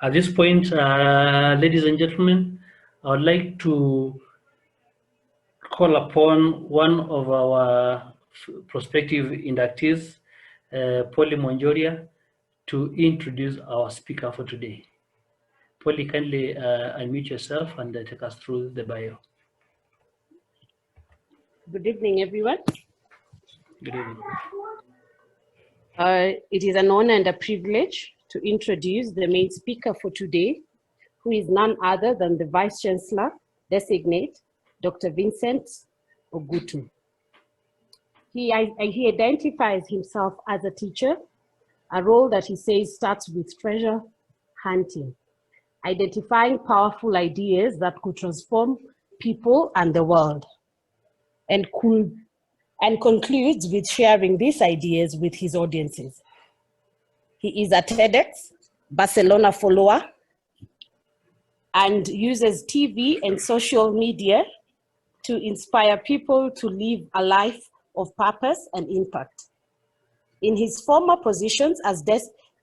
At this point, ladies and gentlemen, I would like to call upon one of our prospective inductees, Polly Monjoria, to introduce our speaker for today. Polly, kindly unmute yourself and take us through the bio. Good evening, everyone. Good evening. It is an honor and a privilege to introduce the main speaker for today, who is none other than the Vice Chancellor Designate, Dr. Vincent Ogutu. He identifies himself as a teacher, a role that he says starts with treasure hunting, identifying powerful ideas that could transform people and the world, and concludes with sharing these ideas with his audiences. He is a TEDx Barcelona follower and uses TV and social media to inspire people to live a life of purpose and impact. In his former positions as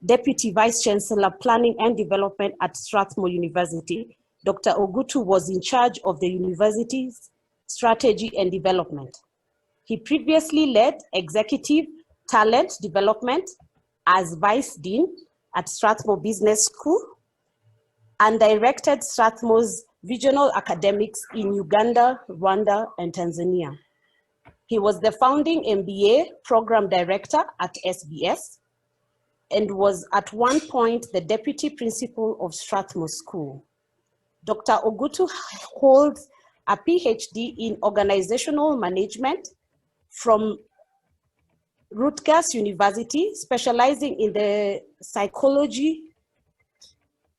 Deputy Vice Chancellor Planning and Development at Strathmore University, Dr. Ogutu was in charge of the university's strategy and development. He previously led executive talent development as Vice Dean at Strathmore Business School and directed Strathmore's regional academics in Uganda, Rwanda, and Tanzania. He was the founding MBA program director at SBS and was at one point the deputy principal of Strathmore School. Dr. Ogutu holds a PhD in organizational management from Rutgers University, specializing in the psychology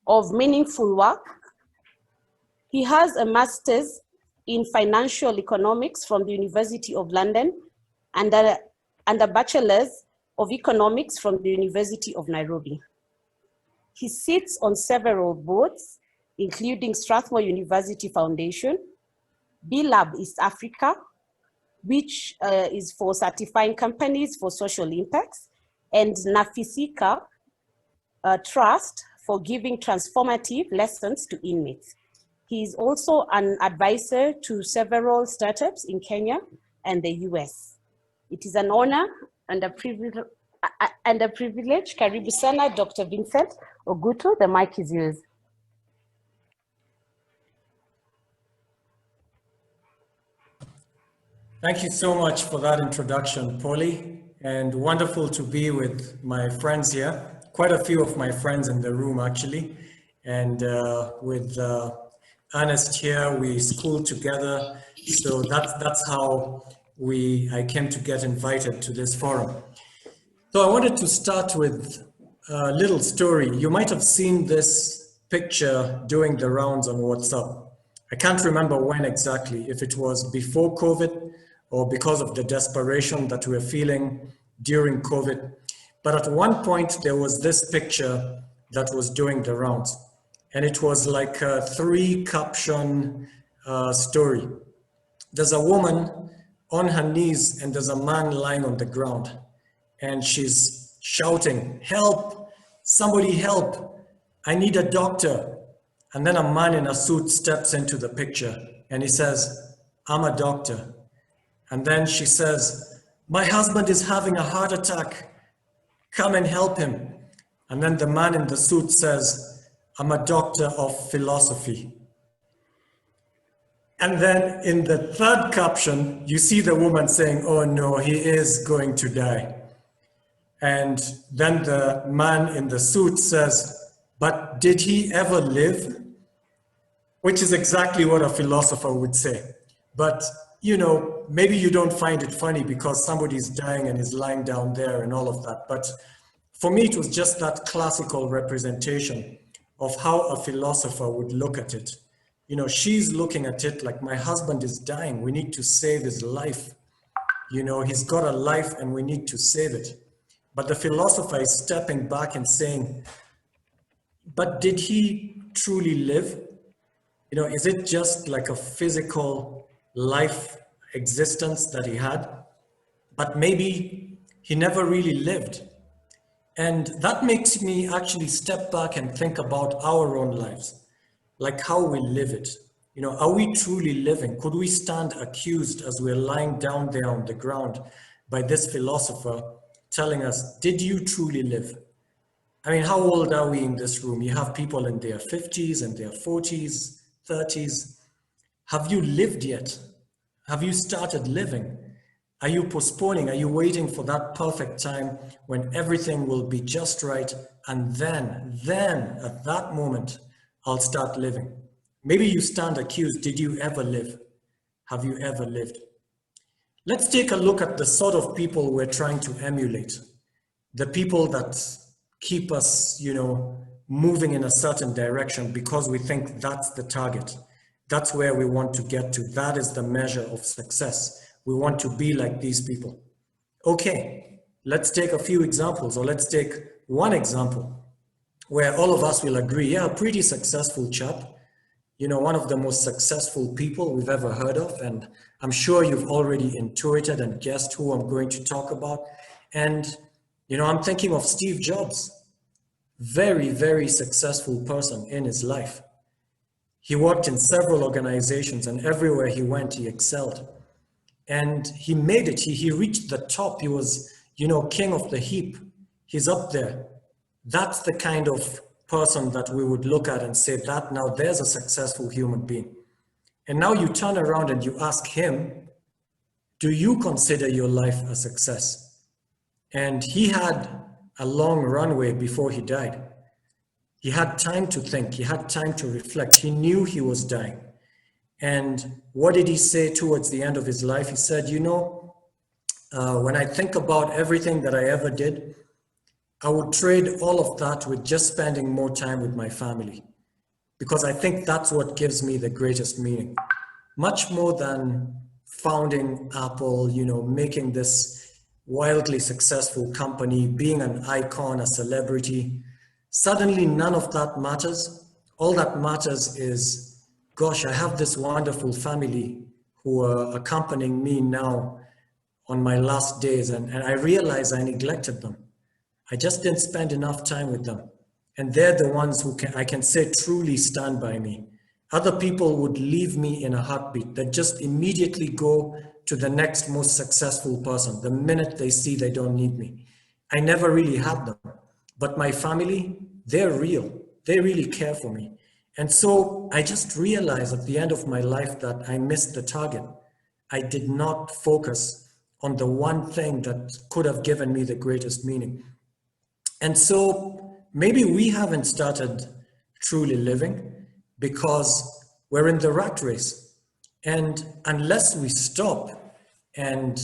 of meaningful work. He has a master's in financial economics from the University of London and a bachelor's of economics from the University of Nairobi. He sits on several boards, including Strathmore University Foundation, B-Lab East Africa, which is for certifying companies for social impacts, and Nafisika Trust for giving transformative lessons to inmates. He is also an advisor to several startups in Kenya and the US. It is an honor and a privilege. Karibu sana, Dr. Vincent Ogutu, the mic is yours. Thank you so much for that introduction, Polly, and wonderful to be with my friends here. Quite a few of my friends in the room, actually, and with Ernest here, we schooled together, so that's how I came to get invited to this forum. So I wanted to start with a little story. You might have seen this picture doing the rounds on WhatsApp. I can't remember when exactly, if it was before COVID or because of the desperation that we're feeling during COVID. But at one point, there was this picture that was doing the rounds. And it was like a 3-caption story. There's a woman on her knees and there's a man lying on the ground. And she's shouting, "Help, somebody help, I need a doctor." And then a man in a suit steps into the picture and he says, "I'm a doctor." And then she says, "My husband is having a heart attack, come and help him." And then the man in the suit says, "I'm a doctor of philosophy." And then in the 3rd caption, you see the woman saying, "Oh no, he is going to die." And then the man in the suit says, "But did he ever live?" Which is exactly what a philosopher would say. But you know, maybe you don't find it funny because somebody's dying and is lying down there and all of that. But for me, it was just that classical representation of how a philosopher would look at it. You know, she's looking at it like, my husband is dying. We need to save his life. You know, he's got a life and we need to save it. But the philosopher is stepping back and saying, but did he truly live? You know, is it just like a physical life existence that he had? But maybe he never really lived. And that makes me actually step back and think about our own lives, like how we live it. You know, are we truly living? Could we stand accused as we're lying down there on the ground by this philosopher telling us, did you truly live? I mean, how old are we in this room? You have people in their 50s and their 40s, 30s. Have you lived yet? Have you started living? Are you postponing? Are you waiting for that perfect time when everything will be just right? And then at that moment, I'll start living. Maybe you stand accused. Did you ever live? Have you ever lived? Let's take a look at the sort of people we're trying to emulate. The people that keep us, you know, moving in a certain direction because we think that's the target. That's where we want to get to. That is the measure of success. We want to be like these people. Okay, let's take a few examples, or let's take one example where all of us will agree, yeah, a pretty successful chap, you know, one of the most successful people we've ever heard of. And I'm sure you've already intuited and guessed who I'm going to talk about. And, you know, I'm thinking of Steve Jobs, very, very successful person in his life. He worked in several organizations, and everywhere he went, he excelled. And he made it, he reached the top. He was, you know, king of the heap. He's up there. That's the kind of person that we would look at and say that now there's a successful human being. And now you turn around and you ask him, do you consider your life a success? And he had a long runway before he died. He had time to think, he had time to reflect. He knew he was dying. And what did he say towards the end of his life? He said, you know, when I think about everything that I ever did, I would trade all of that with just spending more time with my family, because I think that's what gives me the greatest meaning. Much more than founding Apple, you know, making this wildly successful company, being an icon, a celebrity. Suddenly, none of that matters. All that matters is, gosh, I have this wonderful family who are accompanying me now on my last days, and I realize I neglected them. I just didn't spend enough time with them. And they're the ones who I can say truly stand by me. Other people would leave me in a heartbeat. They just immediately go to the next most successful person the minute they see they don't need me. I never really had them. But my family, they're real. They really care for me. And so I just realized at the end of my life that I missed the target. I did not focus on the one thing that could have given me the greatest meaning. And so maybe we haven't started truly living because we're in the rat race. And unless we stop and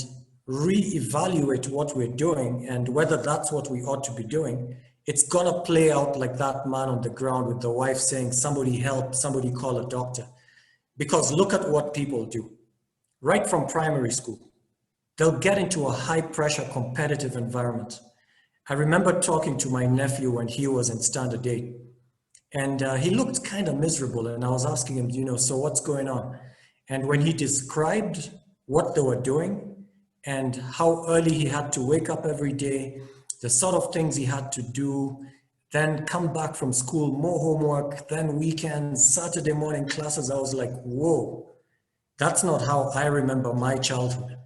reevaluate what we're doing and whether that's what we ought to be doing, it's gonna play out like that man on the ground with the wife saying, somebody help, somebody call a doctor. Because look at what people do. Right from primary school, they'll get into a high pressure competitive environment. I remember talking to my nephew when he was in standard 8, and he looked kind of miserable, and I was asking him, you know, so what's going on? And when he described what they were doing and how early he had to wake up every day, the sort of things he had to do, then come back from school, more homework, then weekends, Saturday morning classes, I was like, whoa, that's not how I remember my childhood.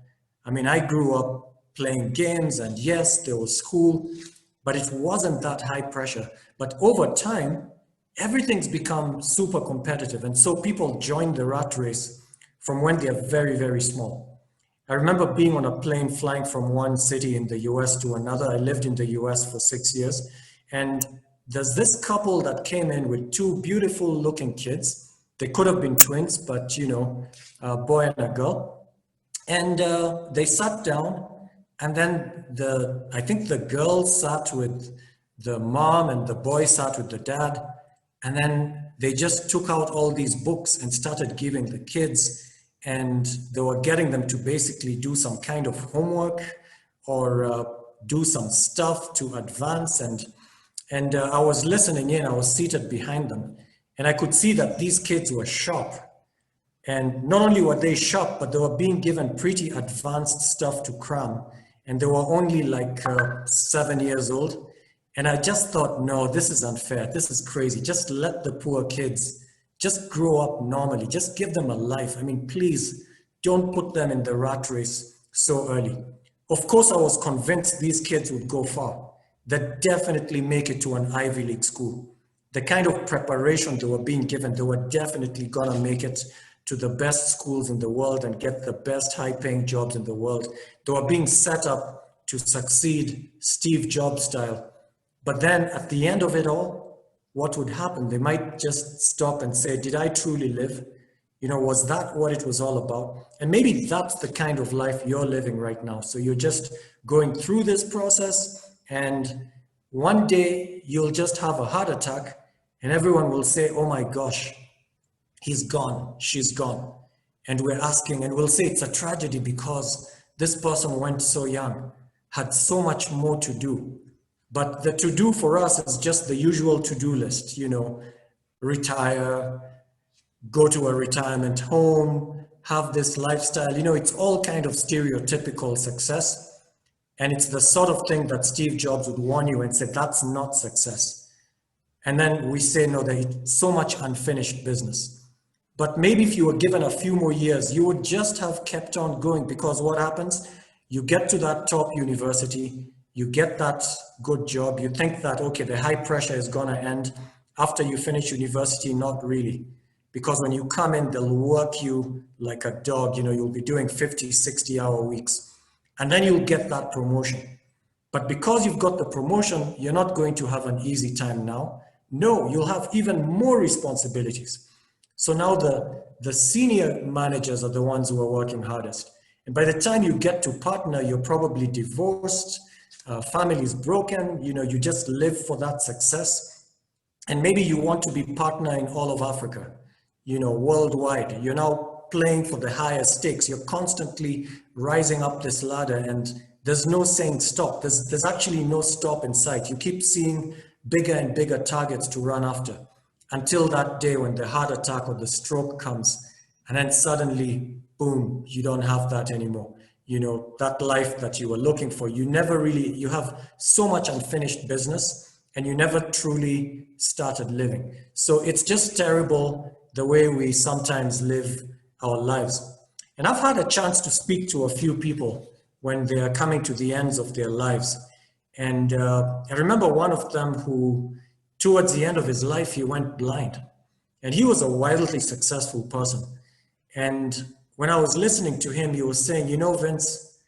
I mean, I grew up playing games, and yes, there was school, but it wasn't that high pressure. But over time, everything's become super competitive. And so people join the rat race from when they're very, very small. I remember being on a plane flying from one city in the US to another. I lived in the US for 6 years. And there's this couple that came in with two beautiful looking kids. They could have been twins, but you know, a boy and a girl. And they sat down, and then I think the girl sat with the mom and the boy sat with the dad. And then they just took out all these books and started giving the kids, and they were getting them to basically do some kind of homework or do some stuff to advance. And I was listening in, I was seated behind them, and I could see that these kids were sharp. And not only were they sharp, but they were being given pretty advanced stuff to cram. And they were only like 7 years old. And I just thought, no, this is unfair. This is crazy. Just let the poor kids just grow up normally. Just give them a life. I mean, please don't put them in the rat race so early. Of course, I was convinced these kids would go far. They'd definitely make it to an Ivy League school. The kind of preparation they were being given, they were definitely gonna make it to the best schools in the world and get the best high-paying jobs in the world. They were being set up to succeed Steve Jobs style. But then at the end of it all, what would happen? They might just stop and say, did I truly live? You know, was that what it was all about? And maybe that's the kind of life you're living right now. So you're just going through this process, and one day you'll just have a heart attack and everyone will say, oh my gosh, he's gone, she's gone. And we're asking, and we'll say it's a tragedy because this person went so young, had so much more to do. But the to-do for us is just the usual to-do list, you know, retire, go to a retirement home, have this lifestyle, you know, it's all kind of stereotypical success. And it's the sort of thing that Steve Jobs would warn you and say, that's not success. And then we say, no, there's so much unfinished business. But maybe if you were given a few more years, you would just have kept on going, because what happens? You get to that top university, you get that good job, you think that, okay, the high pressure is gonna end after you finish university. Not really. Because when you come in, they'll work you like a dog, you know, you'll be doing 50, 60-hour weeks, and then you'll get that promotion. But because you've got the promotion, you're not going to have an easy time now. No, you'll have even more responsibilities. So now the senior managers are the ones who are working hardest. And by the time you get to partner, you're probably divorced, family is broken, you know, you just live for that success. And maybe you want to be partner in all of Africa, you know, worldwide. You're now playing for the higher stakes. You're constantly rising up this ladder, and there's no saying stop. There's actually no stop in sight. You keep seeing bigger and bigger targets to run after until that day when the heart attack or the stroke comes, and then suddenly, boom, you don't have that anymore. You know, that life that you were looking for, you never really, you have so much unfinished business and you never truly started living. So it's just terrible the way we sometimes live our lives. And I've had a chance to speak to a few people when they are coming to the ends of their lives. And I remember one of them who, towards the end of his life, he went blind. And he was a wildly successful person. And when I was listening to him, he was saying, you know, Vince,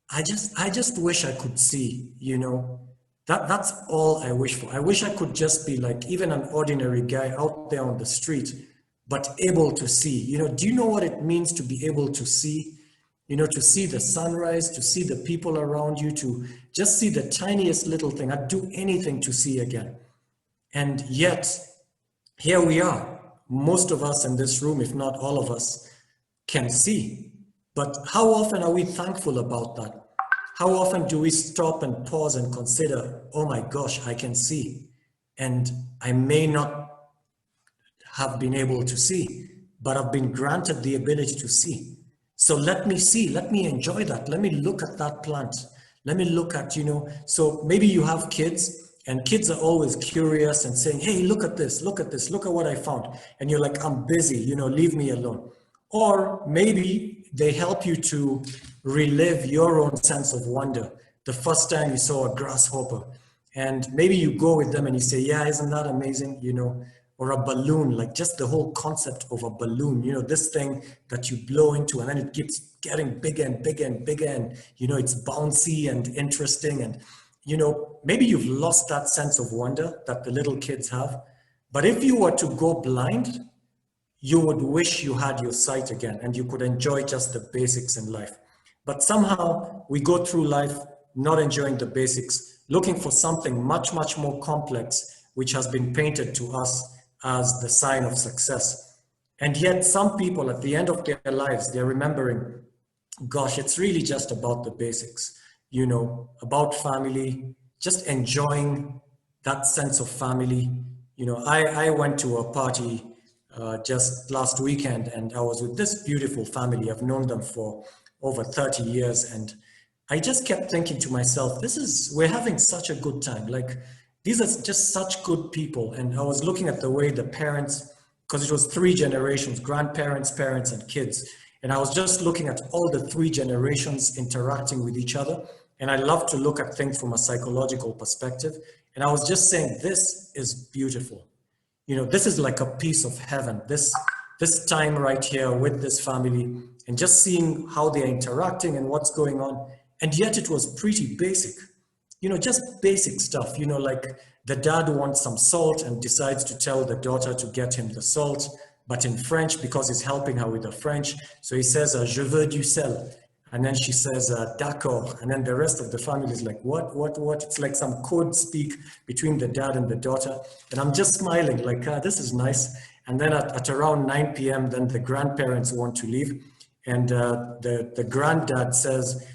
I just wish I could see, you know, that's all I wish for. I wish I could just be like even an ordinary guy out there on the street, but able to see. You know, do you know what it means to be able to see? You know, to see the sunrise, to see the people around you, to just see the tiniest little thing. I'd do anything to see again. And yet, here we are. Most of us in this room, if not all of us, can see. But how often are we thankful about that? How often do we stop and pause and consider, oh my gosh, I can see, and I may not have been able to see, but I've been granted the ability to see. So let me see, let me enjoy that. Let me look at that plant. Let me look at, you know, so maybe you have kids, and kids are always curious and saying, hey, look at this, look at this, look at what I found. And you're like, I'm busy, you know, leave me alone. Or maybe they help you to relive your own sense of wonder. The first time you saw a grasshopper, and maybe you go with them and you say, yeah, isn't that amazing? You know, or a balloon, like just the whole concept of a balloon, you know, this thing that you blow into and then it keeps getting bigger and bigger and bigger. And, you know, it's bouncy and interesting. And, you know, maybe you've lost that sense of wonder that the little kids have. But if you were to go blind, you would wish you had your sight again and you could enjoy just the basics in life. But somehow we go through life not enjoying the basics, looking for something much, much more complex, which has been painted to us as the sign of success. And yet some people at the end of their lives, they're remembering, gosh, it's really just about the basics, you know, about family, just enjoying that sense of family. You know, I went to a party just last weekend and I was with this beautiful family. I've known them for over 30 years and I just kept thinking to myself, we're having such a good time. Like, these are just such good people. And I was looking at the way the parents, because it was 3 generations, grandparents, parents, and kids. And I was just looking at all the 3 generations interacting with each other. And I love to look at things from a psychological perspective. And I was just saying, this is beautiful. You know, this is like a piece of heaven. This time right here with this family, and just seeing how they're interacting and what's going on. And yet it was pretty basic, you know, just basic stuff, you know, like the dad wants some salt and decides to tell the daughter to get him the salt, but in French, because he's helping her with the French. So he says, je veux du sel. And then she says, d'accord. And then the rest of the family is like, what? It's like some code speak between the dad and the daughter. And I'm just smiling like, this is nice. And then at around 9 p.m., then the grandparents want to leave. And the granddad says,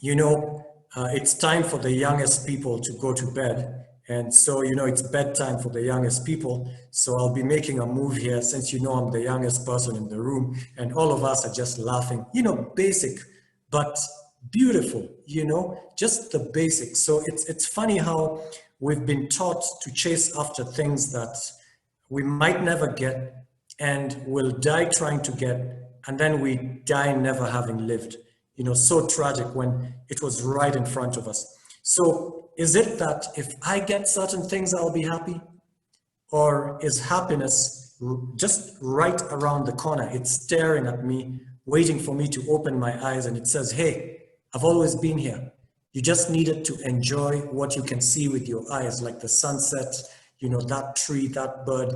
you know, it's time for the youngest people to go to bed. And so, you know, it's bedtime for the youngest people. So I'll be making a move here since, you know, I'm the youngest person in the room, and all of us are just laughing, you know, basic, but beautiful, you know, just the basics. So it's funny how we've been taught to chase after things that we might never get and will die trying to get, and then we die never having lived. You know, so tragic when it was right in front of us. So is it that if I get certain things, I'll be happy? Or is happiness just right around the corner? It's staring at me, waiting for me to open my eyes, and it says, hey, I've always been here. You just needed to enjoy what you can see with your eyes, like the sunset, you know, that tree, that bird.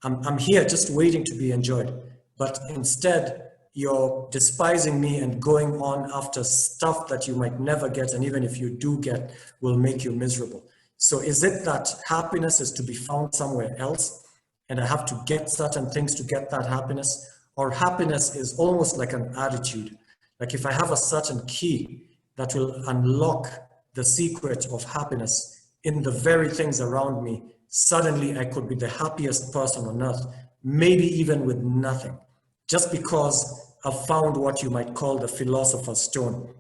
I'm here just waiting to be enjoyed. But instead, you're despising me and going on after stuff that you might never get, and even if you do get, will make you miserable. So is it that happiness is to be found somewhere else, and I have to get certain things to get that happiness? Or happiness is almost like an attitude. Like if I have a certain key that will unlock the secret of happiness in the very things around me, suddenly I could be the happiest person on earth, maybe even with nothing. Just because I've found what you might call the philosopher's stone,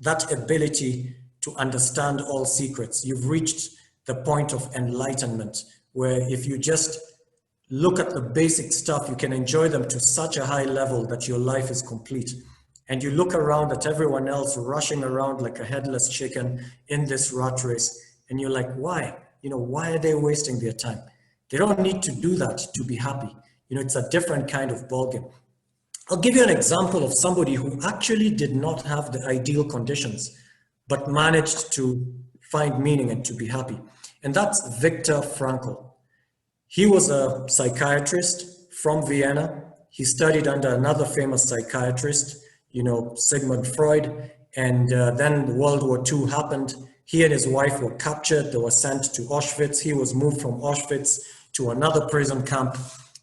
that ability to understand all secrets. You've reached the point of enlightenment, where if you just look at the basic stuff, you can enjoy them to such a high level that your life is complete. And you look around at everyone else rushing around like a headless chicken in this rat race, and you're like, why? You know, why are they wasting their time? They don't need to do that to be happy. You know, it's a different kind of ballgame. I'll give you an example of somebody who actually did not have the ideal conditions, but managed to find meaning and to be happy. And that's Viktor Frankl. He was a psychiatrist from Vienna. He studied under another famous psychiatrist, you know, Sigmund Freud. And then World War II happened. He and his wife were captured. They were sent to Auschwitz. He was moved from Auschwitz to another prison camp.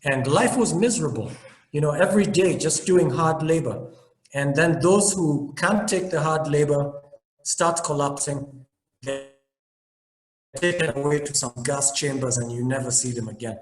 And life was miserable, you know, every day just doing hard labor. And then those who can't take the hard labor start collapsing. They're taken away to some gas chambers and you never see them again.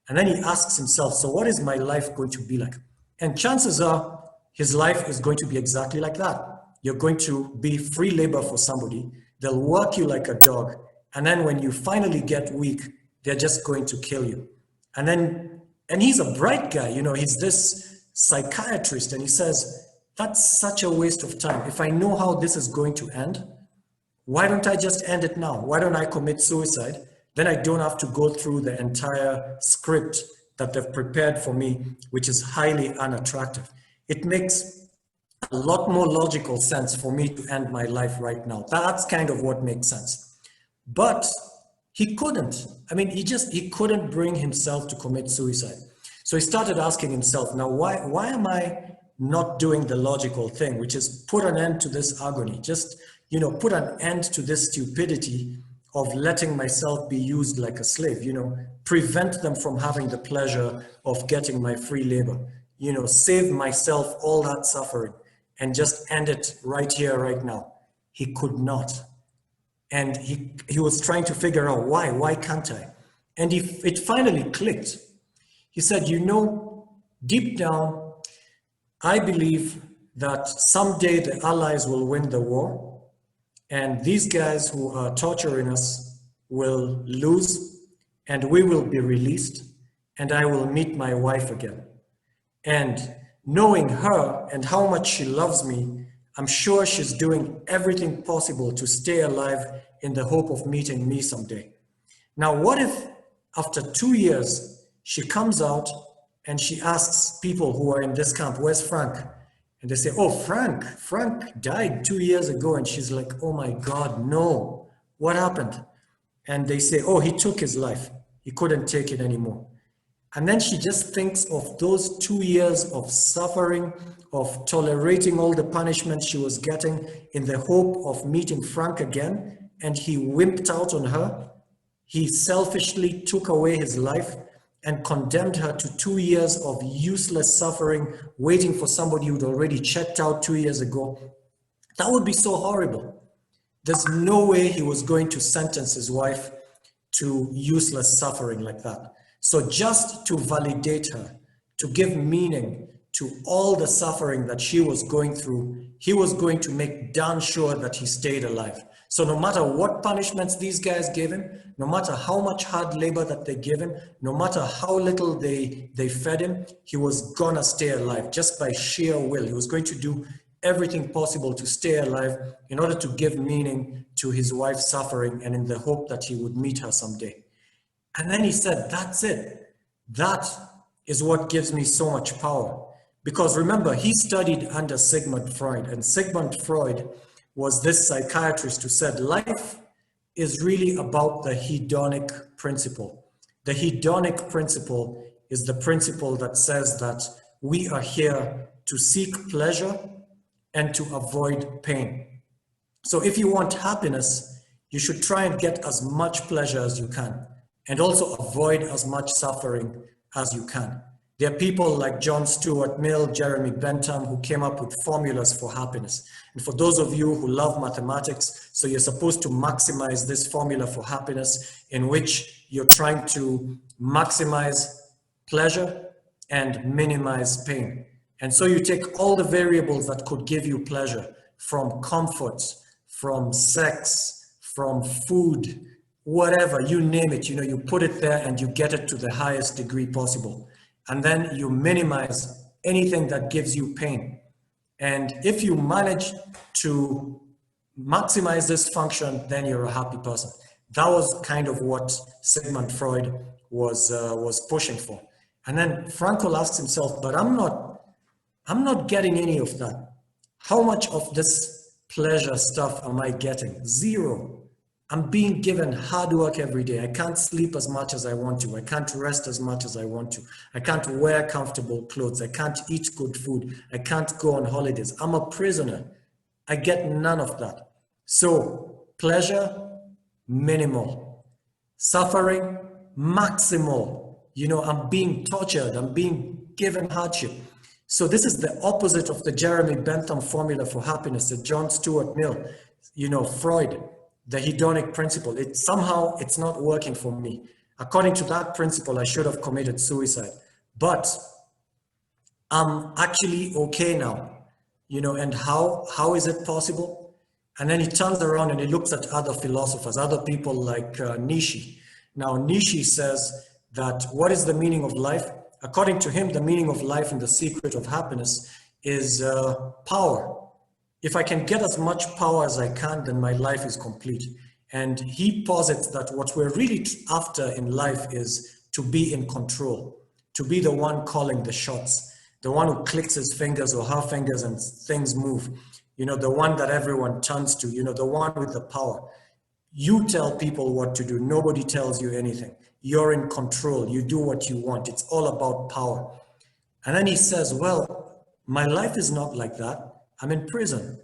And then he asks himself, so what is my life going to be like? And chances are his life is going to be exactly like that. You're going to be free labor for somebody. They'll work you like a dog. And then when you finally get weak, they're just going to kill you. And he's a bright guy, you know, he's this psychiatrist, and he says, that's such a waste of time. If I know how this is going to end, why don't I just end it now? Why don't I commit suicide? Then I don't have to go through the entire script that they've prepared for me, which is highly unattractive. It makes a lot more logical sense for me to end my life right now. That's kind of what makes sense. But he couldn't. I mean, he couldn't bring himself to commit suicide. So he started asking himself, now why am I not doing the logical thing, which is put an end to this agony? Just, you know, put an end to this stupidity of letting myself be used like a slave, you know, prevent them from having the pleasure of getting my free labor, you know, save myself all that suffering and just end it right here, right now. He could not. And he was trying to figure out why can't I? And it finally clicked. He said, you know, deep down, I believe that someday the Allies will win the war, and these guys who are torturing us will lose, and we will be released, and I will meet my wife again. And knowing her and how much she loves me, I'm sure she's doing everything possible to stay alive in the hope of meeting me someday. Now, what if after 2 years, she comes out and she asks people who are in this camp, where's Frank? And they say, oh, Frank died 2 years ago. And she's like, oh my God, no, what happened? And they say, oh, he took his life. He couldn't take it anymore. And then she just thinks of those 2 years of suffering, of tolerating all the punishment she was getting in the hope of meeting Frank again. And he wimped out on her. He selfishly took away his life and condemned her to 2 years of useless suffering, waiting for somebody who'd already checked out 2 years ago. That would be so horrible. There's no way he was going to sentence his wife to useless suffering like that. So just to validate her, to give meaning to all the suffering that she was going through, he was going to make darn sure that he stayed alive. So no matter what punishments these guys gave him, no matter how much hard labor that they gave him, no matter how little they fed him, he was gonna stay alive just by sheer will. He was going to do everything possible to stay alive in order to give meaning to his wife's suffering and in the hope that he would meet her someday. And then he said, that's it. That is what gives me so much power. Because remember, he studied under Sigmund Freud, and Sigmund Freud was this psychiatrist who said life is really about the hedonic principle. The hedonic principle is the principle that says that we are here to seek pleasure and to avoid pain. So if you want happiness, you should try and get as much pleasure as you can, and also avoid as much suffering as you can. There are people like John Stuart Mill, Jeremy Bentham, who came up with formulas for happiness. And for those of you who love mathematics, so you're supposed to maximize this formula for happiness, in which you're trying to maximize pleasure and minimize pain. And so you take all the variables that could give you pleasure, from comfort, from sex, from food, whatever, you name it, you put it there and you get it to the highest degree possible. And then you minimize anything that gives you pain. And if you manage to maximize this function, then you're a happy person. That was kind of what Sigmund Freud was pushing for. And then Frankl asked himself, but I'm not getting any of that. How much of this pleasure stuff am I getting? Zero. I'm being given hard work every day. I can't sleep as much as I want to. I can't rest as much as I want to. I can't wear comfortable clothes. I can't eat good food. I can't go on holidays. I'm a prisoner. I get none of that. So pleasure, minimal. Suffering, maximal. I'm being tortured. I'm being given hardship. So this is the opposite of the Jeremy Bentham formula for happiness, the John Stuart Mill, Freud. The hedonic principle, it's not working for me. According to that principle, I should have committed suicide, but I'm actually okay now, and how is it possible? And then he turns around and he looks at other philosophers, other people like Nietzsche. Now, Nietzsche says that what is the meaning of life? According to him, the meaning of life and the secret of happiness is power. If I can get as much power as I can, then my life is complete. And he posits that what we're really after in life is to be in control, to be the one calling the shots, the one who clicks his fingers or her fingers and things move, the one that everyone turns to, the one with the power. You tell people what to do. Nobody tells you anything. You're in control. You do what you want. It's all about power. And then he says, well, my life is not like that. I'm in prison.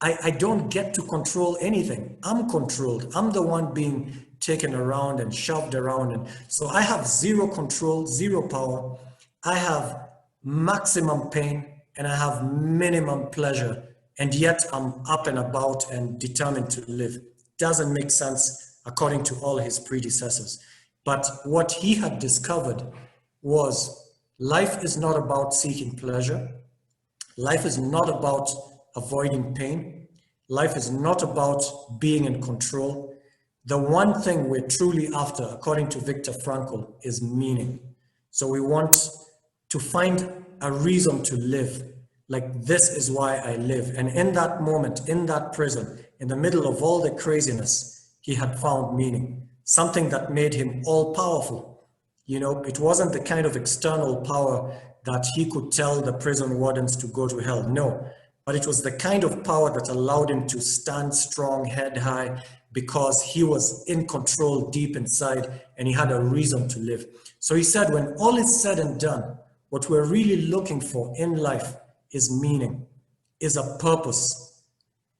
I don't get to control anything. I'm controlled. I'm the one being taken around and shoved around. And so I have zero control, zero power. I have maximum pain and I have minimum pleasure. And yet I'm up and about and determined to live. Doesn't make sense according to all his predecessors. But what he had discovered was life is not about seeking pleasure. Life is not about avoiding pain. Life is not about being in control. The one thing we're truly after, according to Viktor Frankl, is meaning. So we want to find a reason to live. Like, this is why I live. And in that moment, in that prison, in the middle of all the craziness, he had found meaning, something that made him all powerful. You know, it wasn't the kind of external power that he could tell the prison wardens to go to hell. No, but it was the kind of power that allowed him to stand strong, head high, because he was in control deep inside and he had a reason to live. So he said, when all is said and done, what we're really looking for in life is meaning, is a purpose.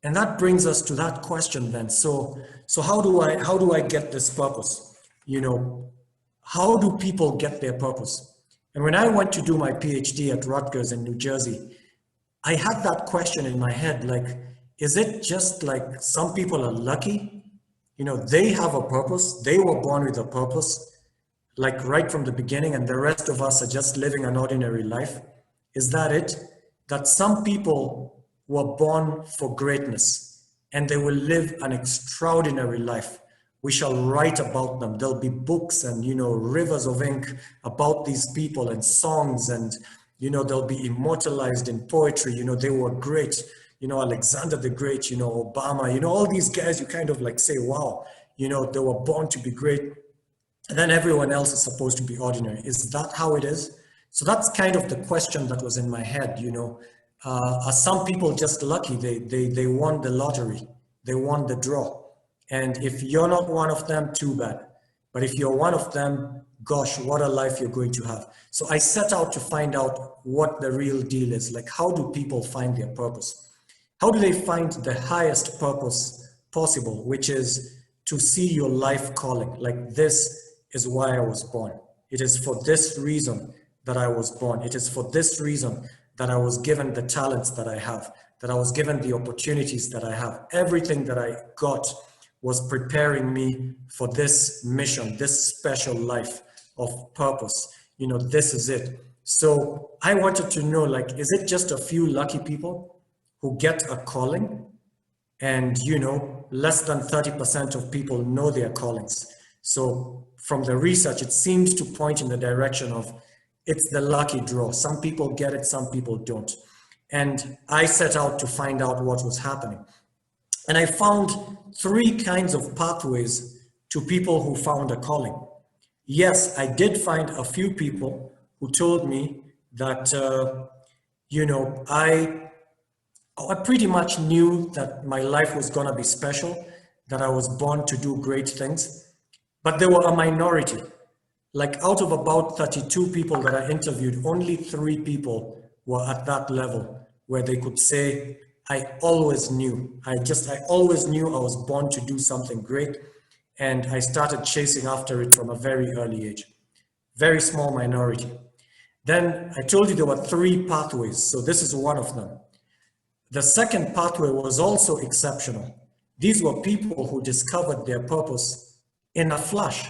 And that brings us to that question then. So how do I get this purpose? You know, how do people get their purpose? And when I went to do my PhD at Rutgers in New Jersey, I had that question in my head, like, is it just like some people are lucky? You know, they have a purpose, they were born with a purpose, like right from the beginning, and the rest of us are just living an ordinary life. Is that it? That some people were born for greatness and they will live an extraordinary life. We shall write about them. There'll be books and, you know, rivers of ink about these people and songs, and, you know, they'll be immortalized in poetry. You know, they were great. You know, Alexander the Great, you know, Obama, you know, all these guys, you kind of like say, wow, you know, they were born to be great. And then everyone else is supposed to be ordinary. Is that how it is? So that's kind of the question that was in my head, you know. Are some people just lucky? They won the lottery. They won the draw. And if you're not one of them, too bad. But if you're one of them, gosh, what a life you're going to have. So I set out to find out what the real deal is. Like, how do people find their purpose? How do they find the highest purpose possible, which is to see your life calling? Like, this is why I was born. It is for this reason that I was born. It is for this reason that I was given the talents that I have, that I was given the opportunities that I have. Everything that I got was preparing me for this mission, this special life of purpose. You know, this is it. So I wanted to know, like, is it just a few lucky people who get a calling? And, you know, less than 30% of people know their callings. So from the research, it seems to point in the direction of it's the lucky draw. Some people get it, some people don't. And I set out to find out what was happening. And I found three kinds of pathways to people who found a calling. Yes, I did find a few people who told me that, you know, I pretty much knew that my life was gonna be special, that I was born to do great things, but there were a minority. Like, out of about 32 people that I interviewed, only 3 people were at that level where they could say, I always knew. I always knew I was born to do something great. And I started chasing after it from a very early age. Very small minority. Then I told you there were 3 pathways. So this is one of them. The second pathway was also exceptional. These were people who discovered their purpose in a flash.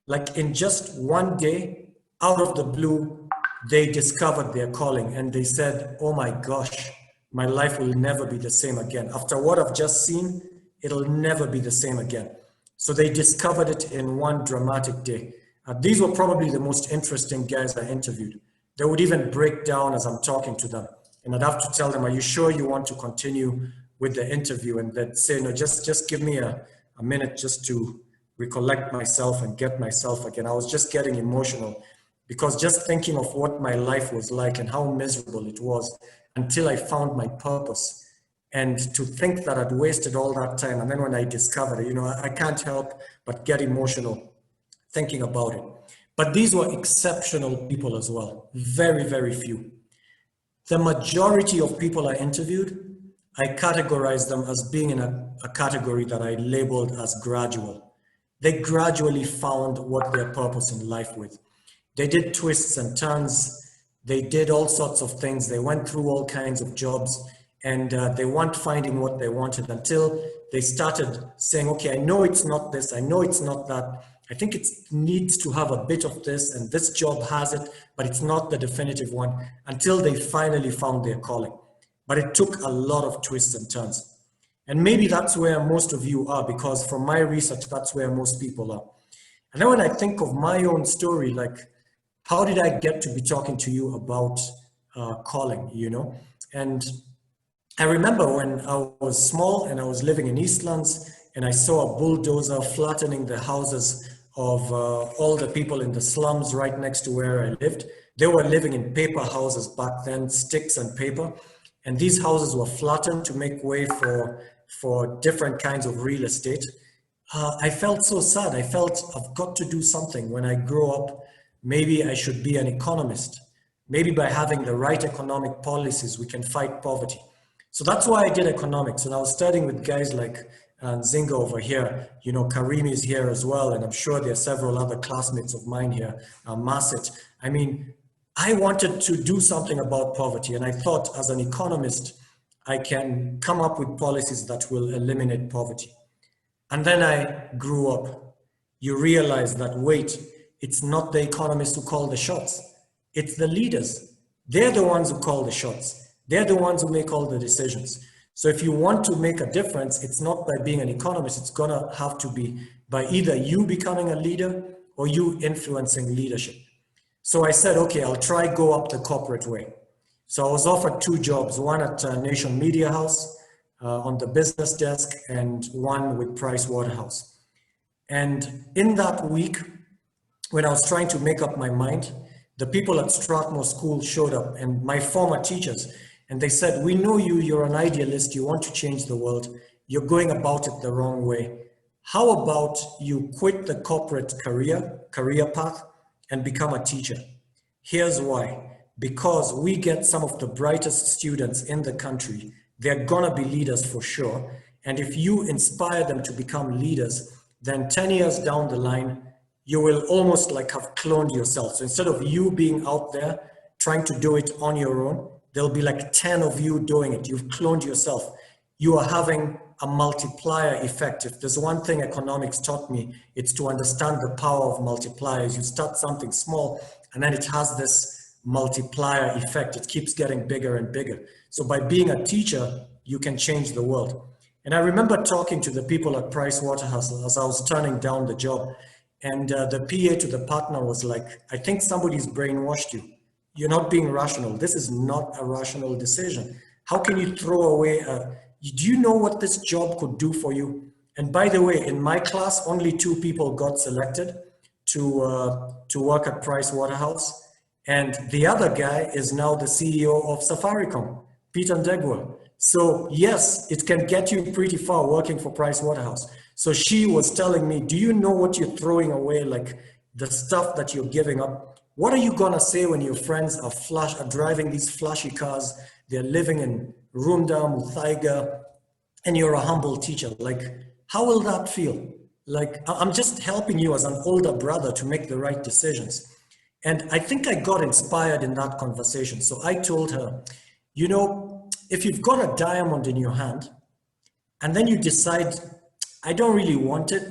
Like, in just one day, out of the blue, they discovered their calling and they said, oh my gosh, my life will never be the same again. After what I've just seen, it'll never be the same again. So they discovered it in one dramatic day. These were probably the most interesting guys I interviewed. They would even break down as I'm talking to them. And I'd have to tell them, are you sure you want to continue with the interview? And they'd say, no, just give me a minute just to recollect myself and get myself again. I was just getting emotional because just thinking of what my life was like and how miserable it was until I found my purpose. And to think that I'd wasted all that time. And then when I discovered it, you know, I can't help but get emotional thinking about it. But these were exceptional people as well. Very, very few. The majority of people I interviewed, I categorized them as being in a category that I labeled as gradual. They gradually found what their purpose in life with. They did twists and turns. They did all sorts of things. They went through all kinds of jobs, and they weren't finding what they wanted until they started saying, okay, I know it's not this. I know it's not that. I think it needs to have a bit of this, and this job has it, but it's not the definitive one, until they finally found their calling. but it took a lot of twists and turns. And maybe that's where most of you are, because from my research, that's where most people are. And then when I think of my own story, like, how did I get to be talking to you about calling, you know? And I remember when I was small and I was living in Eastlands and I saw a bulldozer flattening the houses of all the people in the slums right next to where I lived. They were living in paper houses back then, sticks and paper. And these houses were flattened to make way for different kinds of real estate. I felt so sad. I felt I've got to do something. When I grow up, maybe I should be an economist. Maybe by having the right economic policies, we can fight poverty. So that's why I did economics. And I was studying with guys like Zinga over here. You know, Karim is here as well. And I'm sure there are several other classmates of mine here, Masit. I mean, I wanted to do something about poverty. And I thought, as an economist, I can come up with policies that will eliminate poverty. And then I grew up. You realize that, wait, it's not the economists who call the shots. It's the leaders. They're the ones who call the shots. They're the ones who make all the decisions. So if you want to make a difference, it's not by being an economist. It's gonna have to be by either you becoming a leader or you influencing leadership. So I said, okay, I'll try go up the corporate way. So I was offered 2 jobs, one at Nation Media House on the business desk and one with Price Waterhouse. And in that week, when I was trying to make up my mind, the people at Strathmore School showed up, and my former teachers, and they said, we know you, you're an idealist, you want to change the world, you're going about it the wrong way. How about you quit the corporate career path and become a teacher? Here's why. Because we get some of the brightest students in the country. They're gonna be leaders for sure. And if you inspire them to become leaders, then 10 years down the line, you will almost like have cloned yourself. So instead of you being out there trying to do it on your own, there'll be like 10 of you doing it. You've cloned yourself. You are having a multiplier effect. If there's one thing economics taught me, it's to understand the power of multipliers. You start something small and then it has this multiplier effect. It keeps getting bigger and bigger. So by being a teacher, you can change the world. And I remember talking to the people at Price Waterhouse as I was turning down the job. And the PA to the partner was like, I think somebody's brainwashed you. You're not being rational. This is not a rational decision. How can you throw away do you know what this job could do for you? And by the way, in my class, only 2 people got selected to work at Price Waterhouse. And the other guy is now the CEO of Safaricom, Peter Ndegwa. So yes, it can get you pretty far working for Price Waterhouse. So she was telling me, do you know what you're throwing away, like the stuff that you're giving up? What are you gonna say when your friends are driving these flashy cars, they're living in Runda, Muthaiga, and you're a humble teacher? Like, how will that feel? Like, I'm just helping you as an older brother to make the right decisions. And I think I got inspired in that conversation. So I told her, you know, if you've got a diamond in your hand and then you decide, I don't really want it,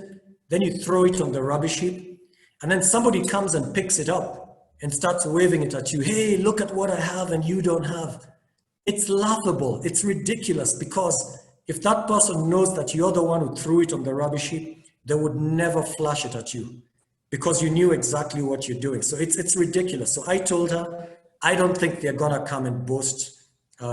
then you throw it on the rubbish heap, and then somebody comes and picks it up and starts waving it at you. Hey, look at what I have and you don't have. It's laughable, it's ridiculous, because if that person knows that you're the one who threw it on the rubbish heap, they would never flash it at you because you knew exactly what you're doing. So it's ridiculous. So I told her, I don't think they're gonna come and boast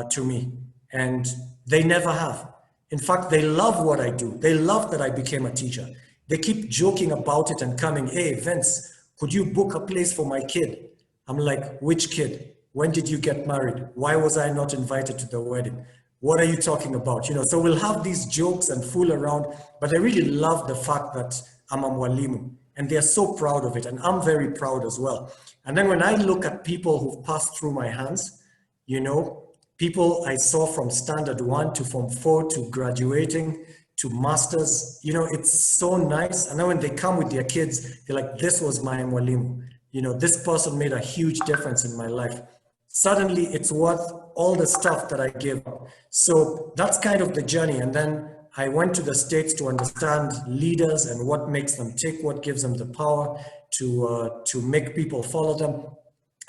to me. And they never have. In fact, they love what I do. They love that I became a teacher. They keep joking about it and coming, hey, Vince, could you book a place for my kid? I'm like, which kid? When did you get married? Why was I not invited to the wedding? What are you talking about? You know, so we'll have these jokes and fool around, but I really love the fact that I'm a mwalimu, and they're so proud of it, and I'm very proud as well. And then when I look at people who've passed through my hands, you know, people I saw from standard 1 to form 4 to graduating to masters, you know, it's so nice. And then when they come with their kids, they're like, this was my mwalimu. You know, this person made a huge difference in my life. Suddenly it's worth all the stuff that I gave up. So that's kind of the journey. And then I went to the States to understand leaders and what makes them tick, what gives them the power to make people follow them.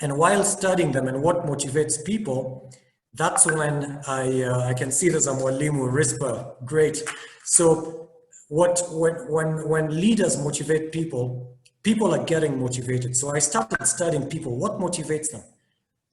And while studying them and what motivates people, that's when I can see there's a mwalimu, RISPA, great. So when leaders motivate people, people are getting motivated. So I started studying people, what motivates them?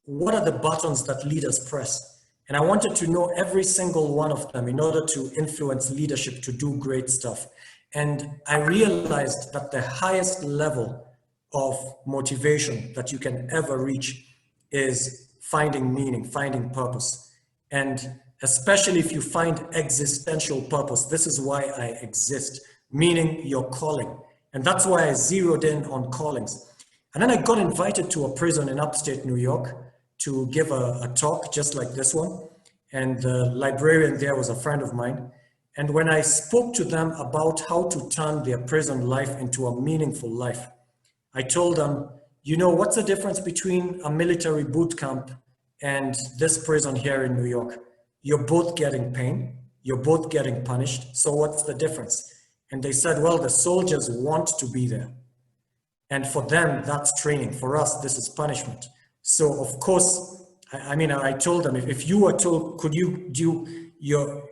What are the buttons that leaders press? And I wanted to know every single one of them in order to influence leadership to do great stuff. And I realized that the highest level of motivation that you can ever reach is finding meaning, finding purpose. And especially if you find existential purpose, this is why I exist, meaning your calling. And that's why I zeroed in on callings. And then I got invited to a prison in upstate New York to give a talk just like this one. And the librarian there was a friend of mine. And when I spoke to them about how to turn their prison life into a meaningful life, I told them, you know, what's the difference between a military boot camp and this prison here in New York? You're both getting pain, you're both getting punished, so what's the difference? And they said, well, the soldiers want to be there. And for them, that's training. For us, this is punishment. So of course, I told them, if you were told,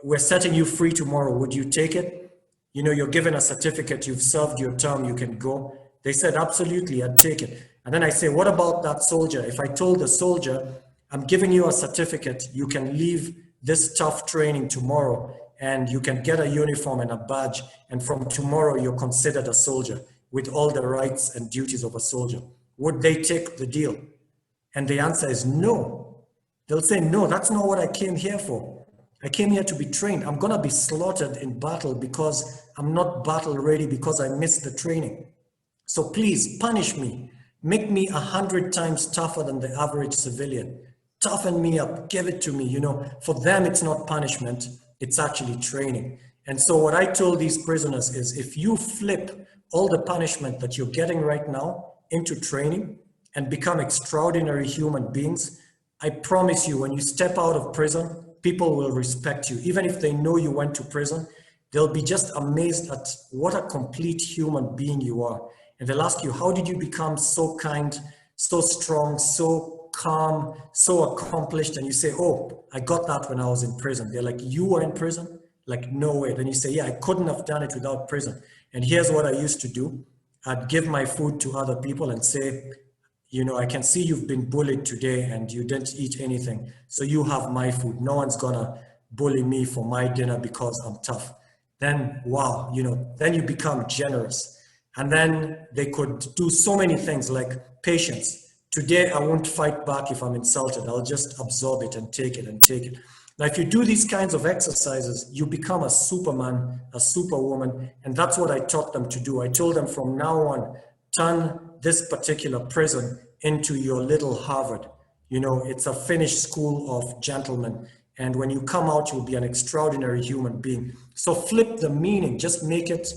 we're setting you free tomorrow, would you take it? You know, you're given a certificate, you've served your term, you can go. They said, absolutely, I'd take it. And then I say, what about that soldier? If I told the soldier, I'm giving you a certificate, you can leave this tough training tomorrow and you can get a uniform and a badge. And from tomorrow, you're considered a soldier with all the rights and duties of a soldier. Would they take the deal? And the answer is no. They'll say, no, that's not what I came here for. I came here to be trained. I'm gonna be slaughtered in battle because I'm not battle ready because I missed the training. So please punish me. Make me 100 times tougher than the average civilian. Toughen me up, give it to me. You know, for them, it's not punishment, it's actually training. And so what I told these prisoners is if you flip all the punishment that you're getting right now into training and become extraordinary human beings, I promise you, when you step out of prison, people will respect you. Even if they know you went to prison, they'll be just amazed at what a complete human being you are. And they'll ask you, how did you become so kind, so strong, so calm, so accomplished? And you say, oh, I got that when I was in prison. They're like, you were in prison? Like, no way. Then you say, yeah, I couldn't have done it without prison. And here's what I used to do. I'd give my food to other people and say, you know, I can see you've been bullied today and you didn't eat anything. So you have my food. No one's gonna bully me for my dinner because I'm tough. Then, wow, you know, then you become generous. And then they could do so many things like patience. Today, I won't fight back if I'm insulted. I'll just absorb it and take it and take it. Now, if you do these kinds of exercises, you become a superman, a superwoman, and that's what I taught them to do. I told them from now on, turn this particular prison into your little Harvard. You know, it's a Finnish school of gentlemen. And when you come out, you'll be an extraordinary human being. So flip the meaning, just make it,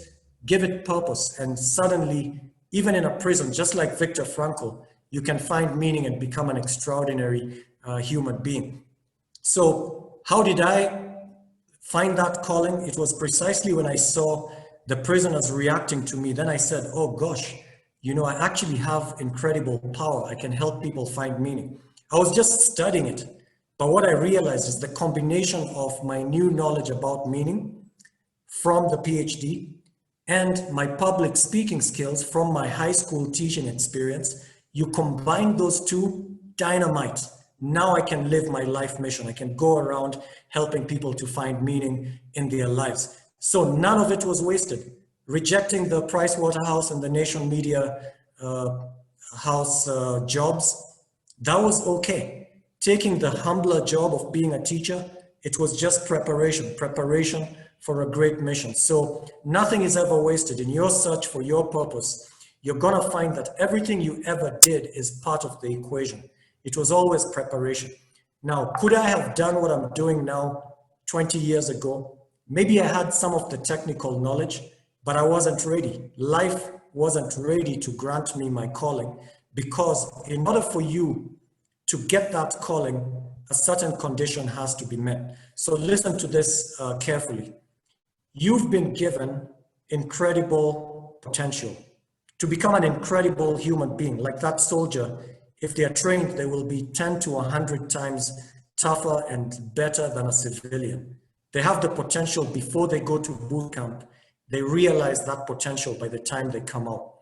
give it purpose. And suddenly, even in a prison, just like Viktor Frankl, you can find meaning and become an extraordinary human being. So how did I find that calling? It was precisely when I saw the prisoners reacting to me. Then I said, oh gosh, you know, I actually have incredible power. I can help people find meaning. I was just studying it. But what I realized is the combination of my new knowledge about meaning from the PhD and my public speaking skills from my high school teaching experience, you combine those two, dynamite. Now I can live my life mission. I can go around helping people to find meaning in their lives. So none of it was wasted. Rejecting the Price Waterhouse and the Nation Media House jobs, that was okay. Taking the humbler job of being a teacher, it was just preparation for a great mission. So nothing is ever wasted. In your search for your purpose, you're gonna find that everything you ever did is part of the equation. It was always preparation. Now, could I have done what I'm doing now 20 years ago? Maybe I had some of the technical knowledge, but I wasn't ready. Life wasn't ready to grant me my calling, because in order for you to get that calling, a certain condition has to be met. So listen to this carefully. You've been given incredible potential to become an incredible human being. Like that soldier, if they are trained, they will be 10 to 100 times tougher and better than a civilian. They have the potential before they go to boot camp. They realize that potential by the time they come out.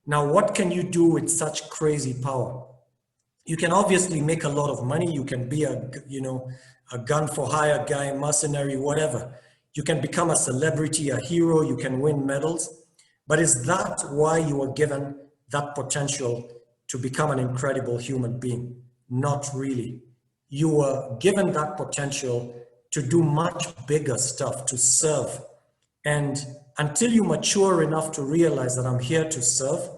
Now, what can you do with such crazy power? You can obviously make a lot of money. You can be a gun for hire guy, mercenary, whatever. You can become a celebrity, a hero. You can win medals. But is that why you were given that potential to become an incredible human being? Not really. You were given that potential to do much bigger stuff, to serve. And until you mature enough to realize that I'm here to serve,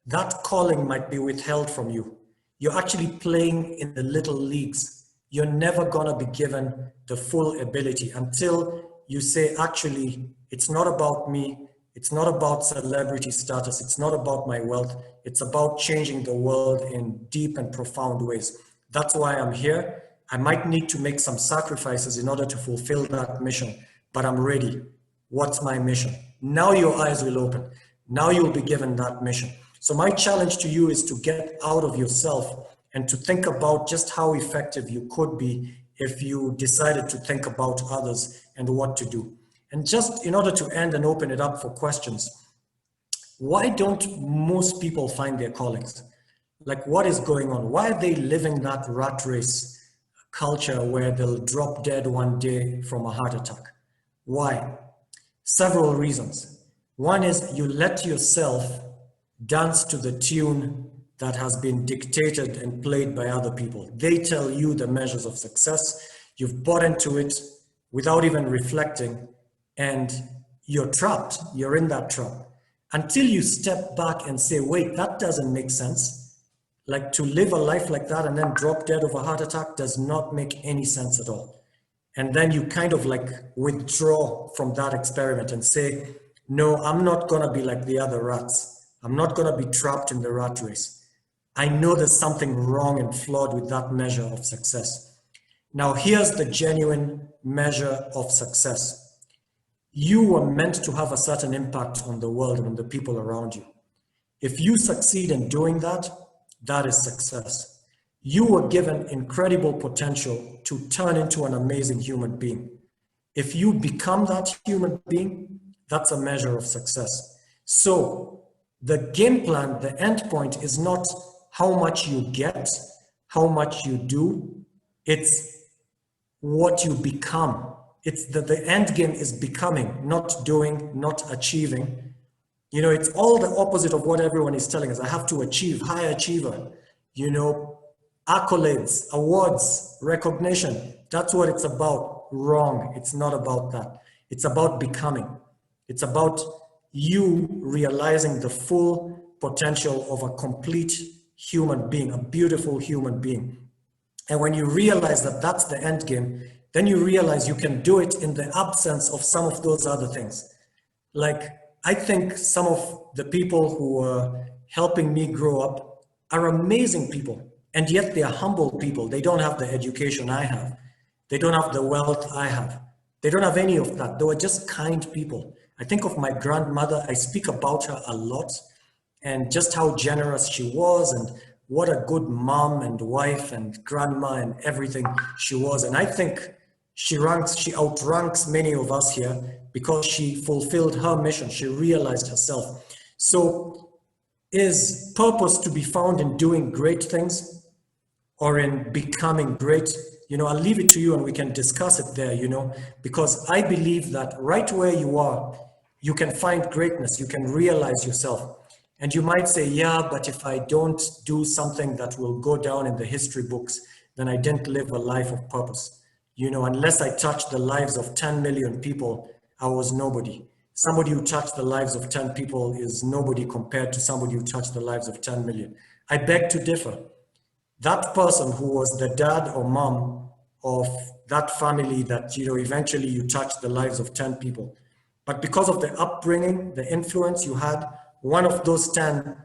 that calling might be withheld from you. You're actually playing in the little leagues. You're never gonna be given the full ability until you say, actually, it's not about me. It's not about celebrity status. It's not about my wealth. It's about changing the world in deep and profound ways. That's why I'm here. I might need to make some sacrifices in order to fulfill that mission, but I'm ready. What's my mission? Now your eyes will open. Now you'll be given that mission. So my challenge to you is to get out of yourself and to think about just how effective you could be if you decided to think about others and what to do. And just in order to end and open it up for questions, why don't most people find their callings? Like, what is going on? Why are they living that rat race culture where they'll drop dead one day from a heart attack? Why? Several reasons. One is you let yourself dance to the tune that has been dictated and played by other people. They tell you the measures of success. You've bought into it without even reflecting, and you're trapped. You're in that trap. Until you step back and say, wait, that doesn't make sense. Like, to live a life like that and then drop dead of a heart attack does not make any sense at all. And then you kind of like withdraw from that experiment and say, no, I'm not gonna be like the other rats. I'm not gonna be trapped in the rat race. I know there's something wrong and flawed with that measure of success. Now, here's the genuine measure of success. You were meant to have a certain impact on the world and on the people around you. If you succeed in doing that, that is success. You were given incredible potential to turn into an amazing human being. If you become that human being, that's a measure of success. So the game plan, the end point is not how much you get, how much you do, it's what you become. It's the end game is becoming, not doing, not achieving. You know, it's all the opposite of what everyone is telling us. I have to achieve, high achiever, you know, accolades, awards, recognition. That's what it's about. Wrong. It's not about that. It's about becoming. It's about you realizing the full potential of a complete human being, a beautiful human being. And when you realize that that's the end game, then you realize you can do it in the absence of some of those other things. Like, I think some of the people who are helping me grow up are amazing people, and yet they are humble people. They don't have the education I have. They don't have the wealth I have. They don't have any of that. They were just kind people. I think of my grandmother. I speak about her a lot, and just how generous she was, and what a good mom and wife and grandma and everything she was. And I think she outranks many of us here because she fulfilled her mission. She realized herself. So is purpose to be found in doing great things or in becoming great? You know, I'll leave it to you and we can discuss it there, you know, because I believe that right where you are, you can find greatness, you can realize yourself. And you might say, yeah, but if I don't do something that will go down in the history books, then I didn't live a life of purpose. You know, unless I touched the lives of 10 million people, I was nobody. Somebody who touched the lives of 10 people is nobody compared to somebody who touched the lives of 10 million. I beg to differ. That person who was the dad or mom of that family that, you know, eventually you touched the lives of 10 people. But because of the upbringing, the influence you had, one of those 10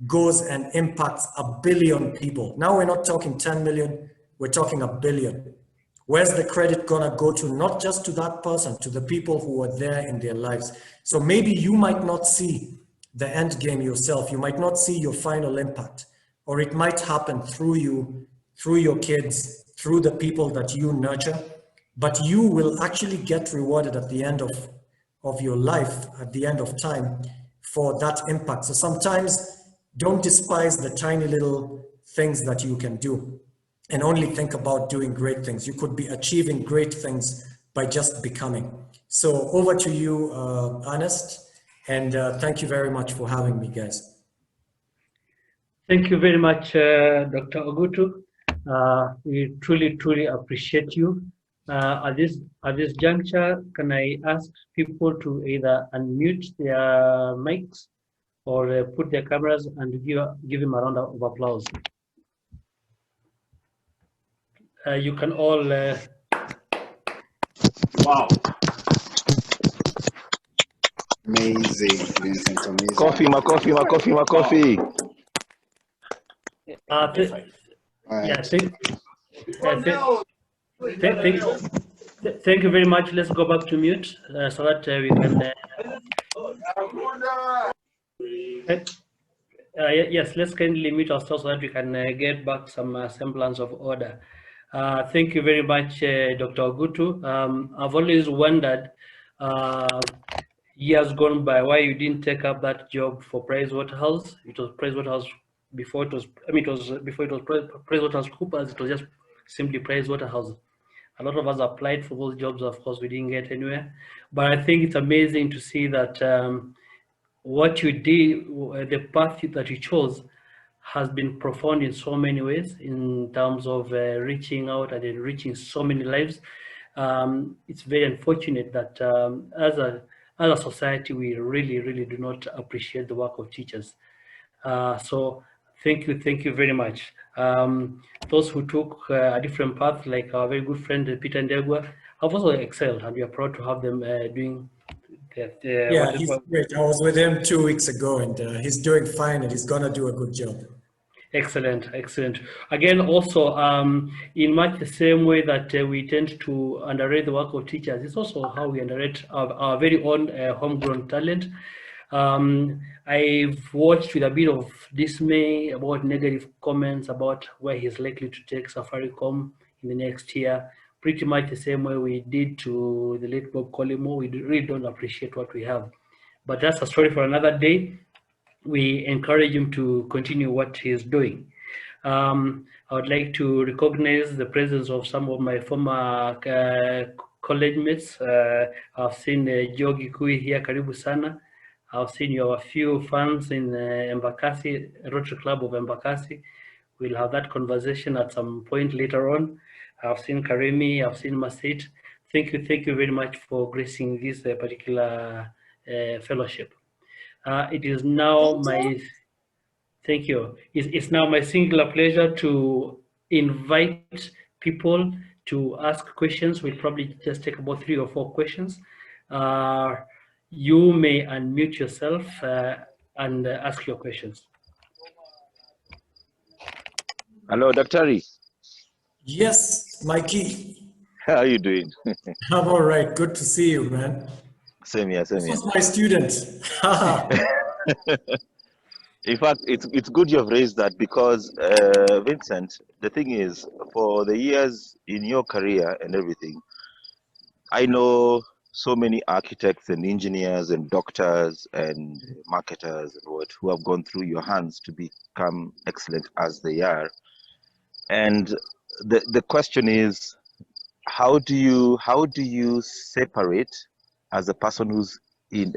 goes and impacts 1 billion people. Now we're not talking 10 million, we're talking 1 billion. Where's the credit gonna go to? Not just to that person, to the people who were there in their lives. So maybe you might not see the end game yourself. You might not see your final impact, or it might happen through you, through your kids, through the people that you nurture, but you will actually get rewarded at the end of your life, at the end of time, for that impact. So sometimes don't despise the tiny little things that you can do and only think about doing great things. You could be achieving great things by just becoming. So over to you, Ernest, and thank you very much for having me, guys. Thank you very much, Dr. Ogutu. We truly, truly appreciate you. At this juncture, can I ask people to either unmute their mics or put their cameras and give him a round of applause? You can all. Wow. Amazing, Vincent, amazing. Coffee, my coffee, my coffee, my coffee. Yeah, thank you very much. Let's go back to mute so that we can. Yes, let's kindly mute ourselves so that we can get back some semblance of order. Thank you very much, Dr. Ogutu. I've always wondered, years gone by, why you didn't take up that job for Pricewaterhouse. It was Pricewaterhouse before it was. I mean, it was before it was PricewaterhouseCoopers. It was just simply Pricewaterhouse. A lot of us applied for those jobs. Of course, we didn't get anywhere. But I think it's amazing to see that what you did, the path that you chose, has been profound in so many ways in terms of reaching out and enriching so many lives. It's very unfortunate that as a society, we really, really do not appreciate the work of teachers. So thank you very much. Those who took a different path, like our very good friend Peter Ndegwa, have also excelled, and we are proud to have them doing that. Yeah, he's great. I was with him 2 weeks ago, and he's doing fine, and he's gonna do a good job. Excellent, excellent. Again, also, in much the same way that we tend to underrate the work of teachers, it's also how we underrate our very own homegrown talent. I've watched with a bit of dismay about negative comments about where he's likely to take Safaricom in the next year, pretty much the same way we did to the late Bob Collymore. We really don't appreciate what we have. But that's a story for another day. We encourage him to continue what he's doing. I would like to recognize the presence of some of my former college mates. I've seen Jogi Kui here, karibu sana. I've seen your few fans in Embakasi, Rotary Club of Embakasi. We'll have that conversation at some point later on. I've seen Karimi, I've seen Masit. Thank you very much for gracing this particular fellowship. It is now my, thank you. It's now my singular pleasure to invite people to ask questions. We'll probably just take about 3 or 4 questions. You may unmute yourself and ask your questions. Hello, Daktari. Yes, Mikey. How are you doing? I'm all right. Good to see you, man. Same here, same here. This is my student. In fact, it's good you have raised that because, Vincent, the thing is, for the years in your career and everything, I know so many architects and engineers and doctors and marketers and what who have gone through your hands to become excellent as they are. And the question is, how do you separate as a person who's in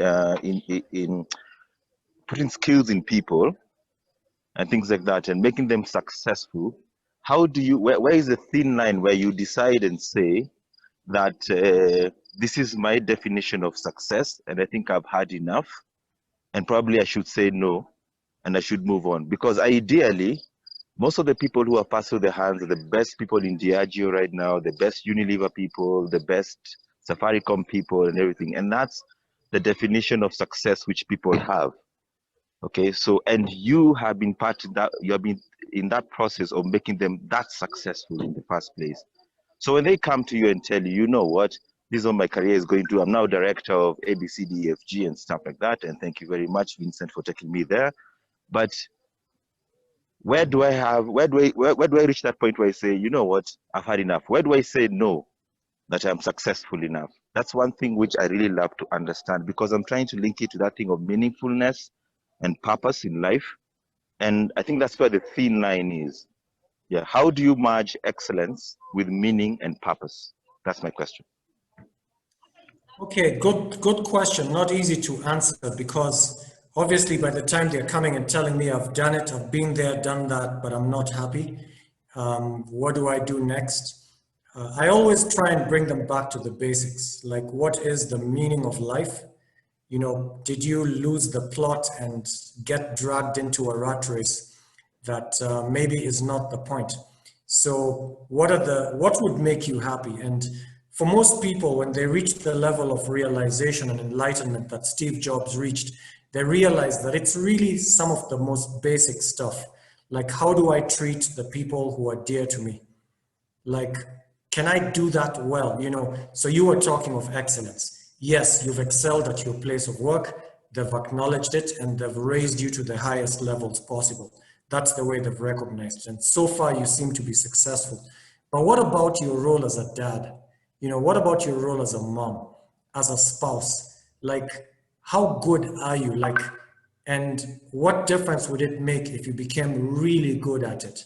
putting skills in people and things like that and making them successful? How do you, where is the thin line where you decide and say that this is my definition of success and I think I've had enough and probably I should say no and I should move on? Because ideally, most of the people who have passed through the hands are the best people in Diageo right now, the best Unilever people, the best Safaricom people and everything. And that's the definition of success which people have. Okay, so, and you have been part of that, you have been in that process of making them that successful in the first place. So when they come to you and tell you, you know what, this is what my career is going to, I'm now director of ABCDEFG and stuff like that. And thank you very much, Vincent, for taking me there. But where do I reach that point where I say, you know what, I've had enough? Where do I say no, that I'm successful enough? That's one thing which I really love to understand, because I'm trying to link it to that thing of meaningfulness and purpose in life. And I think that's where the thin line is. Yeah. How do you merge excellence with meaning and purpose? That's my question. Okay, good question. Not easy to answer, because obviously by the time they're coming and telling me I've done it, I've been there, done that, but I'm not happy. What do I do next? I always try and bring them back to the basics. Like, what is the meaning of life? You know, did you lose the plot and get dragged into a rat race that maybe is not the point? So what would make you happy? And for most people, when they reach the level of realization and enlightenment that Steve Jobs reached, they realize that it's really some of the most basic stuff. Like, how do I treat the people who are dear to me? Like, can I do that well? You know, so you were talking of excellence. Yes, you've excelled at your place of work. They've acknowledged it and they've raised you to the highest levels possible. That's the way they've recognized it. And so far you seem to be successful. But what about your role as a dad? You know, what about your role as a mom, as a spouse? Like, how good are you? Like, and what difference would it make if you became really good at it?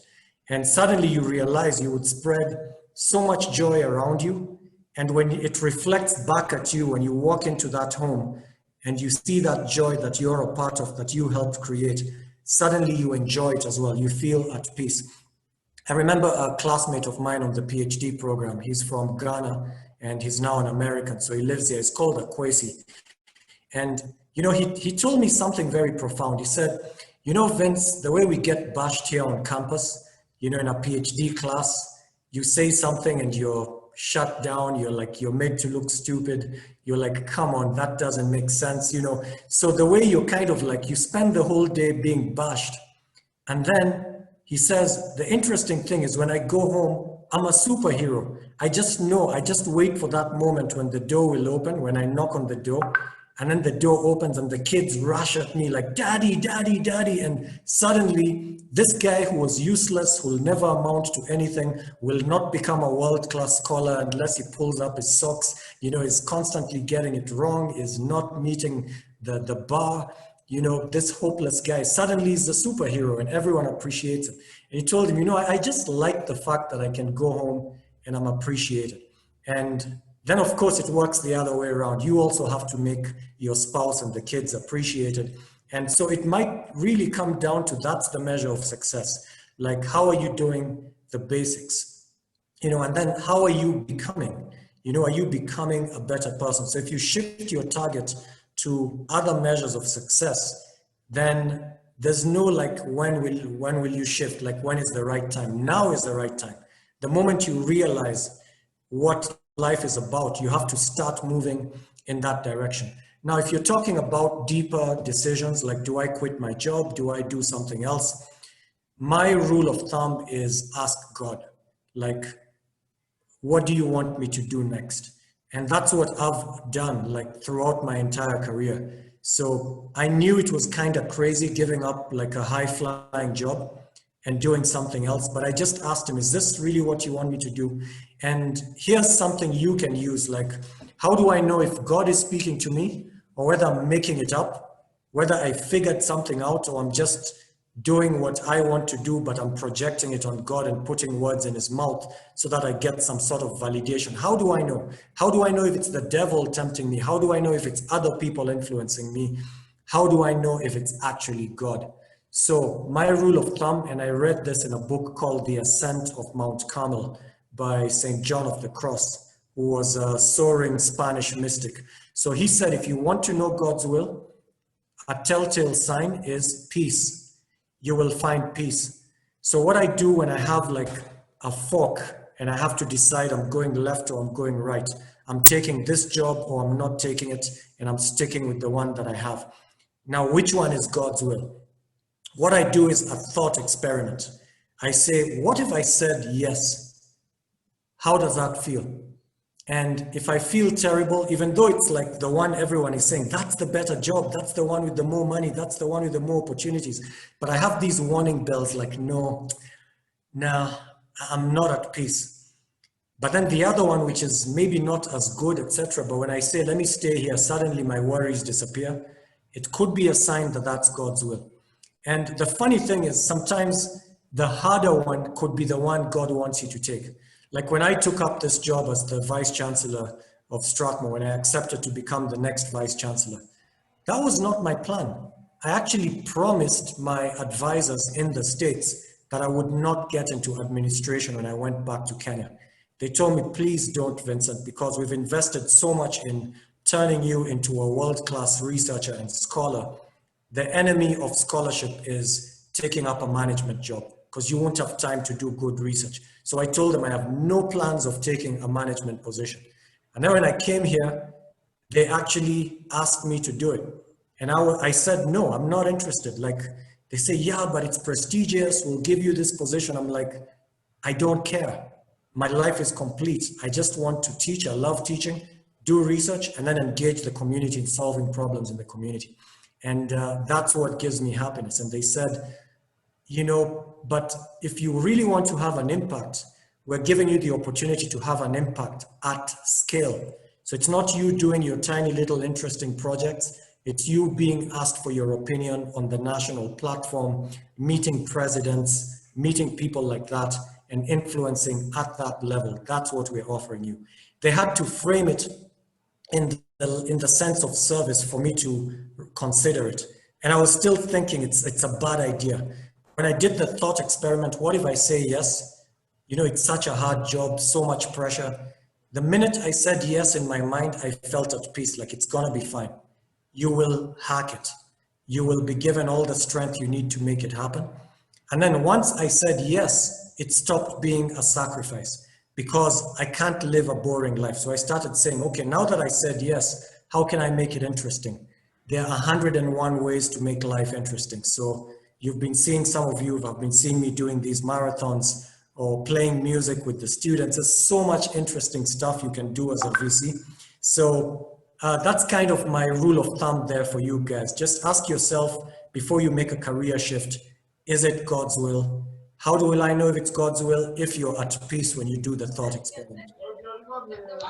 And suddenly you realize you would spread so much joy around you. And when it reflects back at you, when you walk into that home and you see that joy that you're a part of, that you helped create, suddenly you enjoy it as well. You feel at peace. I remember a classmate of mine on the PhD program. He's from Ghana and he's now an American. So he lives here. It's called Akwesi. And, you know, he told me something very profound. He said, you know, Vince, the way we get bashed here on campus, you know, in a PhD class, you say something and you're shut down. You're like, you're made to look stupid. You're like, come on, that doesn't make sense, you know. So the way you're kind of like, you spend the whole day being bashed. And then he says, the interesting thing is when I go home, I'm a superhero. I just know, I just wait for that moment when the door will open, when I knock on the door, and then the door opens and the kids rush at me like, daddy, daddy, daddy. And suddenly this guy who was useless, who will never amount to anything, will not become a world-class scholar unless he pulls up his socks, you know, is constantly getting it wrong, is not meeting the bar. You know, this hopeless guy suddenly is the superhero and everyone appreciates him. And he told him, you know, I just like the fact that I can go home and I'm appreciated. And then of course it works the other way around. You also have to make your spouse and the kids appreciated. And so it might really come down to, that's the measure of success. Like, how are you doing the basics? You know, and then how are you becoming? You know, are you becoming a better person? So if you shift your target to other measures of success, then there's no like, when will you shift? Like, when is the right time? Now is the right time. The moment you realize what life is about, you have to start moving in that direction. Now, if you're talking about deeper decisions, like, do I quit my job? Do I do something else? My rule of thumb is ask God, like, what do you want me to do next? And that's what I've done, like, throughout my entire career. So I knew it was kind of crazy giving up like a high-flying job and doing something else, but I just asked him, is this really what you want me to do? And here's something you can use, like, how do I know if God is speaking to me or whether I'm making it up, whether I figured something out or I'm just doing what I want to do, but I'm projecting it on God and putting words in his mouth so that I get some sort of validation? How do I know? How do I know if it's the devil tempting me? How do I know if it's other people influencing me? How do I know if it's actually God? So my rule of thumb, and I read this in a book called The Ascent of Mount Carmel by St. John of the Cross, who was a soaring Spanish mystic. So he said, if you want to know God's will, a telltale sign is peace. You will find peace. So what I do when I have like a fork and I have to decide I'm going left or I'm going right, I'm taking this job or I'm not taking it, and I'm sticking with the one that I have. Now, which one is God's will? What I do is a thought experiment. I say, what if I said yes? How does that feel? And if I feel terrible, even though it's like the one everyone is saying, that's the better job, that's the one with the more money, that's the one with the more opportunities. But I have these warning bells like, no, I'm not at peace. But then the other one, which is maybe not as good, etc. But when I say, let me stay here, suddenly my worries disappear. It could be a sign that that's God's will. And the funny thing is sometimes the harder one could be the one God wants you to take. Like when I took up this job as the Vice Chancellor of Strathmore, when I accepted to become the next Vice Chancellor, that was not my plan. I actually promised my advisors in the States that I would not get into administration when I went back to Kenya. They told me, please don't, Vincent, because we've invested so much in turning you into a world-class researcher and scholar. The enemy of scholarship is taking up a management job because you won't have time to do good research. So I told them I have no plans of taking a management position. And then when I came here, they actually asked me to do it. And I said, no, I'm not interested. Like they say, yeah, but it's prestigious. We'll give you this position. I'm like, I don't care. My life is complete. I just want to teach. I love teaching, do research, and then engage the community in solving problems in the community. And that's what gives me happiness. And they said, you know, but if you really want to have an impact, we're giving you the opportunity to have an impact at scale. So it's not you doing your tiny little interesting projects. It's you being asked for your opinion on the national platform, meeting presidents, meeting people like that, and influencing at that level. That's what we're offering you. They had to frame it in the sense of service for me to consider it. And I was still thinking it's a bad idea. When I did the thought experiment, what if I say yes? You know, it's such a hard job, so much pressure. The minute I said yes in my mind, I felt at peace, like it's gonna be fine. You will hack it. You will be given all the strength you need to make it happen. And then once I said yes, it stopped being a sacrifice because I can't live a boring life. So I started saying, okay, now that I said yes, how can I make it interesting? There are 101 ways to make life interesting. So you've been seeing, some of you have been seeing me doing these marathons or playing music with the students. There's so much interesting stuff you can do as a VC. So that's kind of my rule of thumb there for you guys. Just ask yourself before you make a career shift, is it God's will? How will I know if it's God's will? If you're at peace when you do the thought experiment.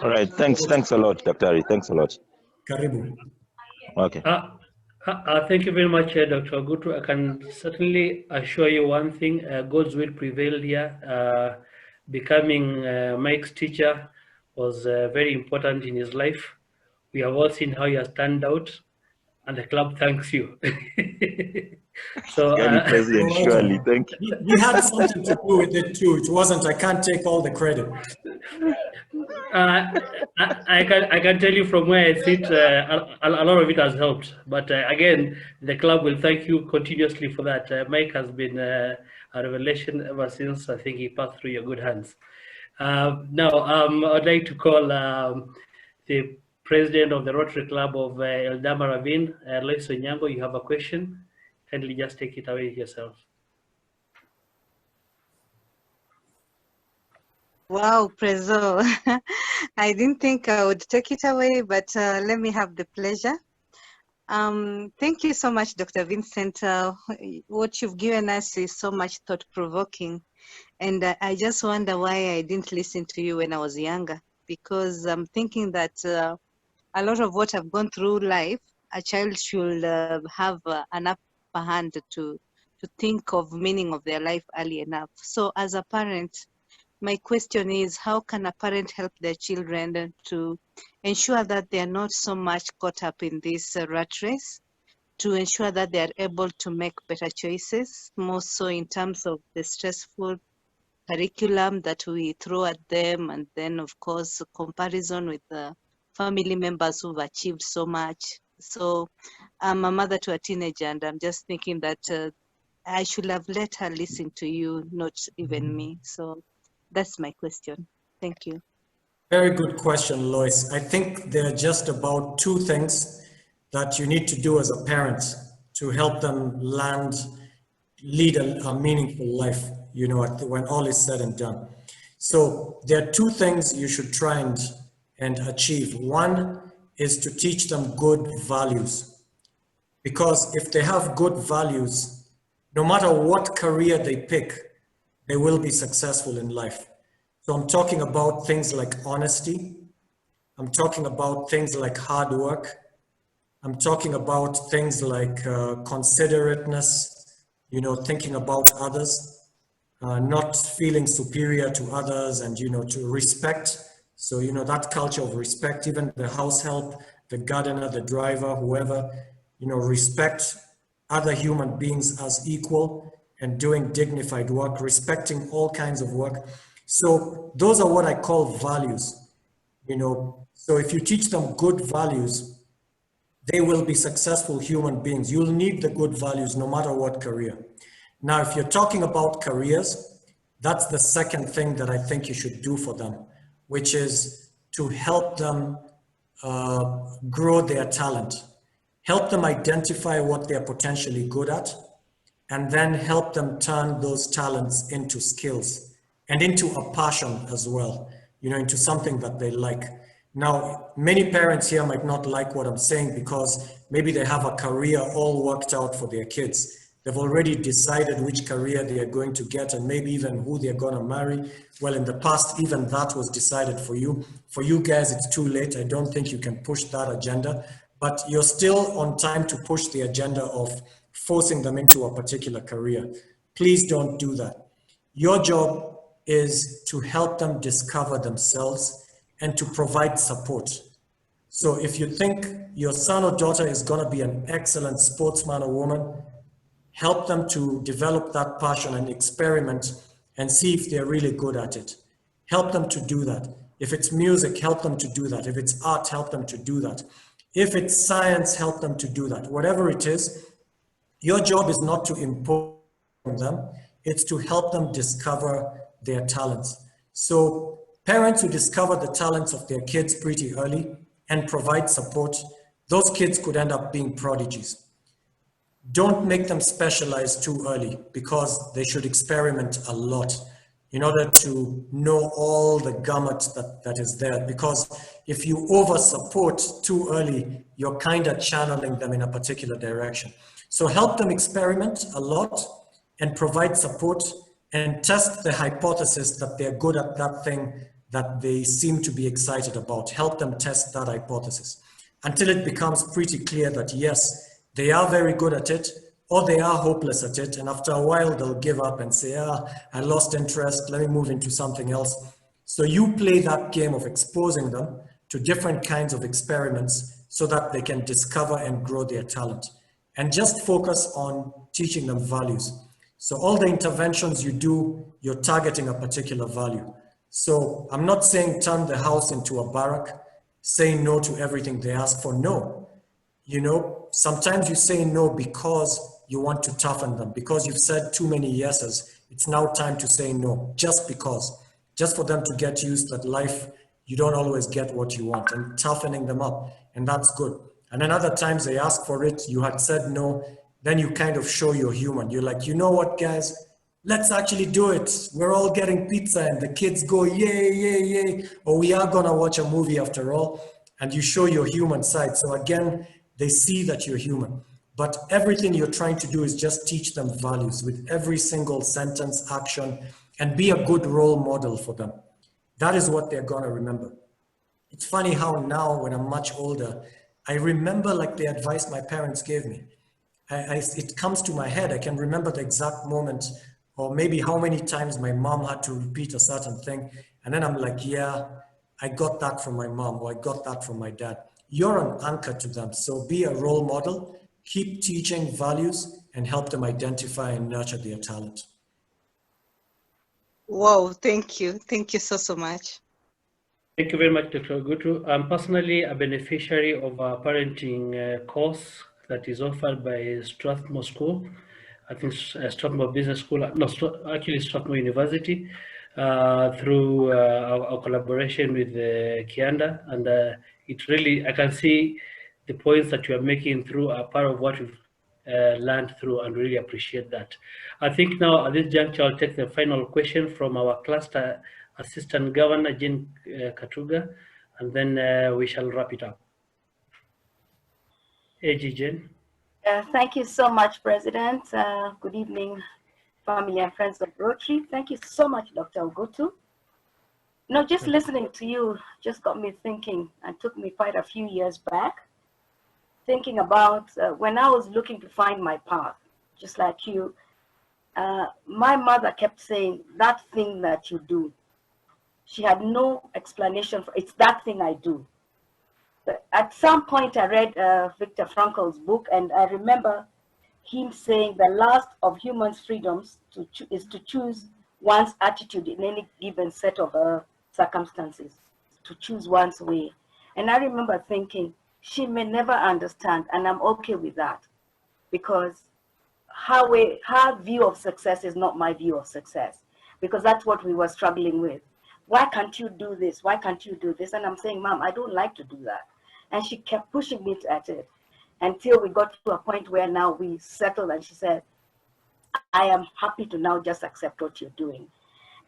All right, thanks a lot, Dr. Ari. Thanks a lot. Karibu. Okay. Thank you very much, Dr. Ogutu. I can certainly assure you one thing, God's will prevailed here. Becoming Mike's teacher was very important in his life. We have all seen how he has turned out, and the club thanks you. So, President, surely, thank you. We had something to do with it too. It wasn't, I can't take all the credit. I can tell you from where I sit, a lot of it has helped. But again, the club will thank you continuously for that. Mike has been a revelation ever since I think he passed through your good hands. Now, I'd like to call the president of the Rotary Club of Eldama Ravine, Lois Onyango. You have a question? Kindly just take it away yourself. Wow, Prezo. I didn't think I would take it away, but let me have the pleasure. Thank you so much, Dr. Vincent. What you've given us is so much thought-provoking. And I just wonder why I didn't listen to you when I was younger, because I'm thinking that a lot of what I've gone through life, a child should have an upper hand to think of meaning of their life early enough. So as a parent, my question is, how can a parent help their children to ensure that they are not so much caught up in this rat race, to ensure that they are able to make better choices, more so in terms of the stressful curriculum that we throw at them, and then of course comparison with the family members who've achieved so much. So I'm a mother to a teenager, and I'm just thinking that I should have let her listen to you, not even me. So that's my question. Thank you. Very good question, Lois. I think there are just about two things that you need to do as a parent to help them lead a meaningful life, you know, when all is said and done. So there are two things you should try and and achieve. One is to teach them good values, because if they have good values, no matter what career they pick, they will be successful in life. So I'm talking about things like honesty. I'm talking about things like hard work. I'm talking about things like considerateness, you know, thinking about others, not feeling superior to others, and, you know, to respect. So, you know, that culture of respect, even the house help, the gardener, the driver, whoever, you know, respect other human beings as equal and doing dignified work, respecting all kinds of work. So those are what I call values, you know. So if you teach them good values, they will be successful human beings. You'll need the good values no matter what career. Now, if you're talking about careers, that's the second thing that I think you should do for them, which is to help them grow their talent. Help them identify what they're potentially good at, and then help them turn those talents into skills and into a passion as well, you know, into something that they like. Now, many parents here might not like what I'm saying because maybe they have a career all worked out for their kids. They've already decided which career they are going to get and maybe even who they're going to marry. Well, in the past, even that was decided for you. For you guys, it's too late. I don't think you can push that agenda, but you're still on time to push the agenda of forcing them into a particular career. Please don't do that. Your job is to help them discover themselves and to provide support. So if you think your son or daughter is going to be an excellent sportsman or woman, help them to develop that passion and experiment and see if they're really good at it. Help them to do that. If it's music, help them to do that. If it's art, help them to do that. If it's science, help them to do that. Whatever it is, your job is not to impose on them, it's to help them discover their talents. So parents who discover the talents of their kids pretty early and provide support, those kids could end up being prodigies. Don't make them specialize too early, because they should experiment a lot in order to know all the gamut that is there. Because if you over support too early, you're kind of channeling them in a particular direction. So help them experiment a lot and provide support and test the hypothesis that they're good at that thing that they seem to be excited about. Help them test that hypothesis until it becomes pretty clear that yes, they are very good at it, or they are hopeless at it. And after a while, they'll give up and say, I lost interest, let me move into something else. So you play that game of exposing them to different kinds of experiments so that they can discover and grow their talent. And just focus on teaching them values. So all the interventions you do, you're targeting a particular value. So I'm not saying turn the house into a barrack, say no to everything they ask for. No. You know, sometimes you say no because you want to toughen them, because you've said too many yeses. It's now time to say no, just because, just for them to get used that life, you don't always get what you want, and toughening them up. And that's good. And then other times they ask for it, you had said no, then you kind of show you're human. You're like, you know what, guys, let's actually do it. We're all getting pizza, and the kids go, yay, yay, yay. Or we are gonna watch a movie after all. And you show your human side. So again, they see that you're human. But everything you're trying to do is just teach them values with every single sentence, action, and be a good role model for them. That is what they're gonna remember. It's funny how now, when I'm much older, I remember like the advice my parents gave me. It comes to my head. I can remember the exact moment, or maybe how many times my mom had to repeat a certain thing. And then I'm like, yeah, I got that from my mom, or I got that from my dad. You're an anchor to them. So be a role model, keep teaching values, and help them identify and nurture their talent. Wow, thank you. Thank you so much. Thank you very much, Dr. Ogutu. I'm personally a beneficiary of a parenting course that is offered by Strathmore School. I think Strathmore Business School, no, actually Strathmore University, through our collaboration with Kianda. And it really, I can see the points that you are making through a part of what we've learned through, and really appreciate that. I think now at this juncture, I'll take the final question from our cluster Assistant Governor, Jean Katuga. and then we shall wrap it up. AG Jen. Thank you so much, President. Good evening, family and friends of Rotary. Thank you so much, Dr. Ogutu. Just listening to you just got me thinking and took me quite a few years back, thinking about when I was looking to find my path, just like you. My mother kept saying, that thing that you do. She had no explanation for it's that thing I do. But at some point I read Viktor Frankl's book, and I remember him saying the last of humans' freedoms is to choose one's attitude in any given set of circumstances, to choose one's way. And I remember thinking, she may never understand, and I'm okay with that, because her view of success is not my view of success, because that's what we were struggling with. Why can't you do this? Why can't you do this? And I'm saying, Mom, I don't like to do that. And she kept pushing me at it until we got to a point where now we settled, and she said, I am happy to now just accept what you're doing.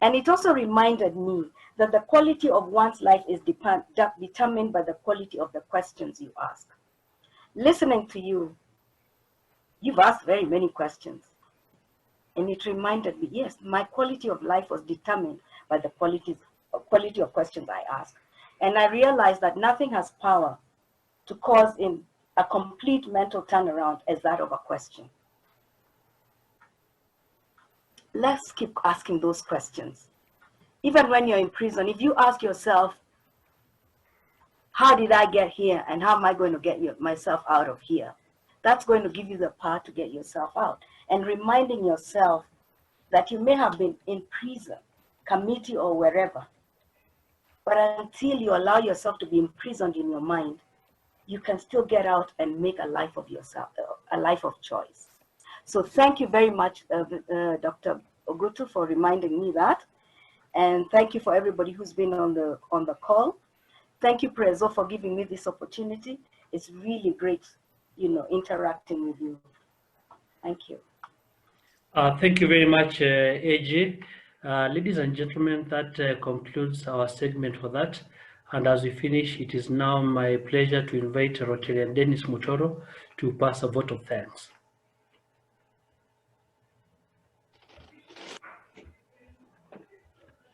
And it also reminded me that the quality of one's life is determined by the quality of the questions you ask. Listening to you, you've asked very many questions. And it reminded me, yes, my quality of life was determined by the quality of questions I asked. And I realized that nothing has power to cause in a complete mental turnaround as that of a question. Let's keep asking those questions. Even when you're in prison, if you ask yourself, how did I get here and how am I going to get myself out of here? That's going to give you the power to get yourself out. And reminding yourself that you may have been in prison, committee or wherever, but until you allow yourself to be imprisoned in your mind, you can still get out and make a life of yourself, a life of choice. So thank you very much, Dr. Ogutu, for reminding me that. And thank you for everybody who's been on the call. Thank you, Prezo, for giving me this opportunity. It's really great, interacting with you. Thank you. Thank you very much, AJ. Ladies and gentlemen, that concludes our segment for that. And as we finish, it is now my pleasure to invite Rotarian Dennis Mutoro to pass a vote of thanks.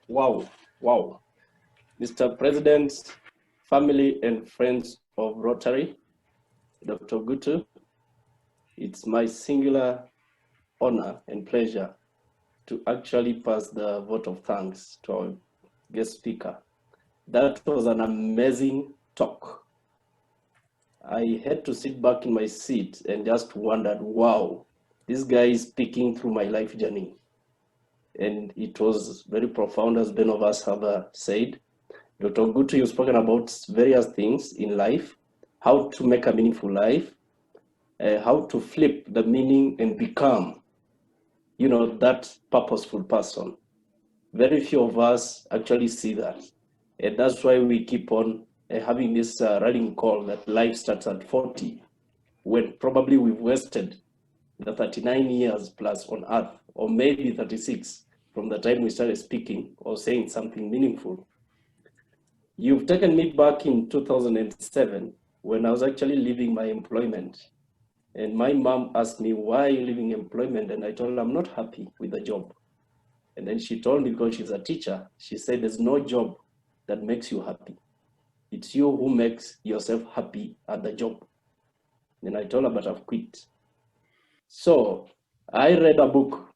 Wow. Mr. President, family and friends of Rotary, Dr. Ogutu, it's my singular honor and pleasure to actually pass the vote of thanks to our guest speaker. That was an amazing talk. I had to sit back in my seat and just wondered, wow, this guy is speaking through my life journey. And it was very profound, as Ben of us have said. Dr. Ogutu, you've spoken about various things in life, how to make a meaningful life, how to flip the meaning and become, that purposeful person. Very few of us actually see that. And that's why we keep on having this rallying call that life starts at 40, when probably we've wasted the 39 years plus on earth, or maybe 36 from the time we started speaking or saying something meaningful. You've taken me back in 2007 when I was actually leaving my employment. And my mom asked me, why are you leaving employment? And I told her I'm not happy with the job. And then she told me, because she's a teacher, she said, there's no job that makes you happy. It's you who makes yourself happy at the job. And I told her, but I've quit. So I read a book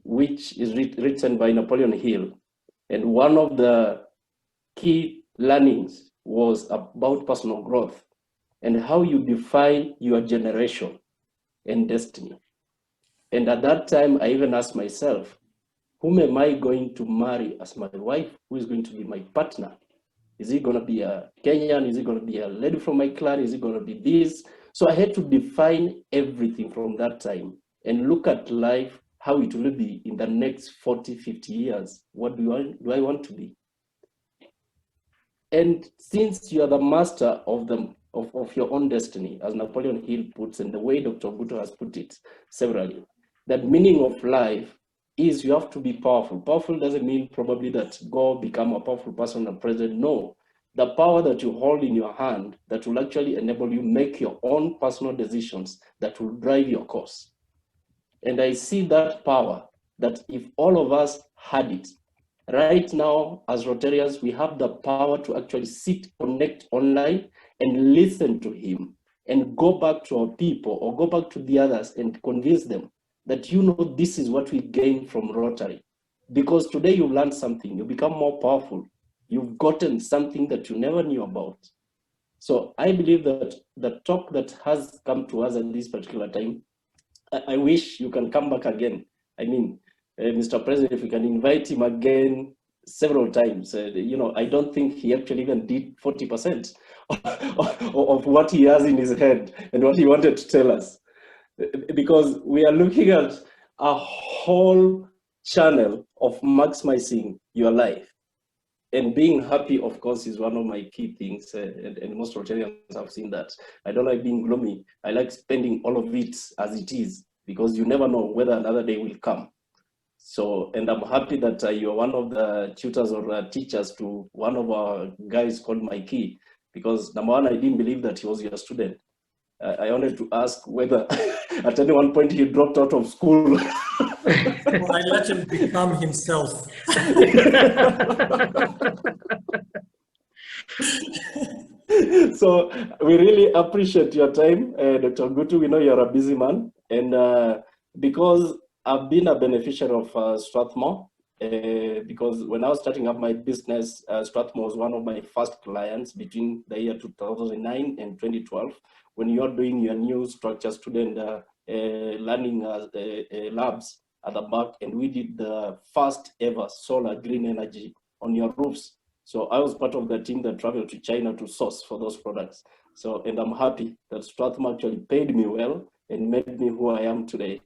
which is written by Napoleon Hill. And one of the key learnings was about personal growth and how you define your generation and destiny. And at that time, I even asked myself, whom am I going to marry as my wife? Who is going to be my partner? Is it going to be a Kenyan? Is it going to be a lady from my clan? Is it going to be this? So I had to define everything from that time and look at life, how it will be in the next 40, 50 years. What do I want to be? And since you are the master of your own destiny, as Napoleon Hill puts, and the way Dr. Ogutu has put it severally, that meaning of life is you have to be powerful. Powerful doesn't mean probably that go become a powerful person and president. No, the power that you hold in your hand that will actually enable you make your own personal decisions that will drive your course. And I see that power, that if all of us had it, right now as Rotarians, we have the power to actually sit, connect online and listen to him and go back to our people or go back to the others and convince them that, you know, this is what we gain from Rotary. Because today you learned something, you become more powerful. You've gotten something that you never knew about. So I believe that the talk that has come to us at this particular time, I wish you can come back again. I mean, Mr. President, if we can invite him again several times, you know, I don't think he actually even did 40% of what he has in his head and what he wanted to tell us. Because we are looking at a whole channel of maximizing your life. And being happy, of course, is one of my key things, and most Rotarians have seen that. I don't like being gloomy. I like spending all of it as it is, because you never know whether another day will come. So, and I'm happy that you're one of the tutors or teachers to one of our guys called Mikey, because number one, I didn't believe that he was your student. I wanted to ask whether at any one point he dropped out of school. Well, I let him become himself. So we really appreciate your time, Dr. Ogutu. We know you're a busy man, and because I've been a beneficiary of Strathmore, because when I was starting up my business, Strathmore was one of my first clients between the year 2009 and 2012, when you're doing your new structure student learning labs at the back, and we did the first ever solar green energy on your roofs. So I was part of the team that traveled to China to source for those products. So, and I'm happy that Strathmore actually paid me well and made me who I am today.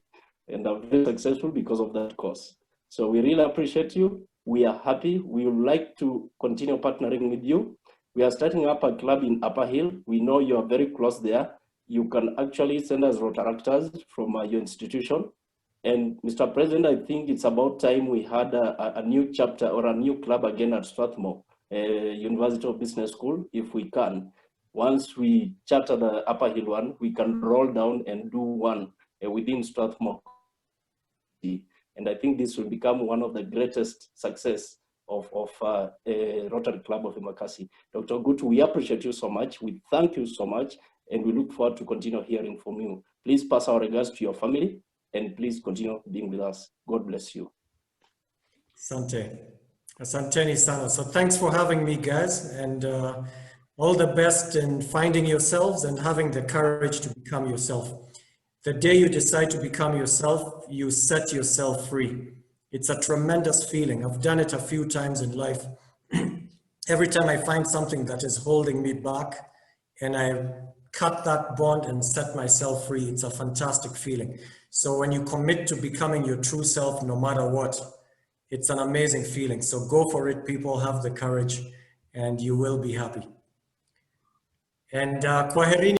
And I'm very successful because of that course. So we really appreciate you. We are happy. We would like to continue partnering with you. We are starting up a club in Upper Hill. We know you are very close there. You can actually send us Rotaractors from your institution. And Mr. President, I think it's about time we had a new chapter or a new club again at Strathmore University of Business School, if we can. Once we charter the Upper Hill one, we can roll down and do one within Strathmore. And I think this will become one of the greatest success of Rotary Club of Embakasi. Dr. Ogutu, we appreciate you so much. We thank you so much, and we look forward to continue hearing from you. Please pass our regards to your family, and please continue being with us. God bless you. Asante. Asanteni sana. So thanks for having me, guys, and all the best in finding yourselves and having the courage to become yourself. The day you decide to become yourself, you set yourself free. It's a tremendous feeling. I've done it a few times in life. Every time I find something that is holding me back and I cut that bond and set myself free, it's a fantastic feeling. So when you commit to becoming your true self, no matter what, it's an amazing feeling. So go for it, people, have the courage, and you will be happy. And kwaherini.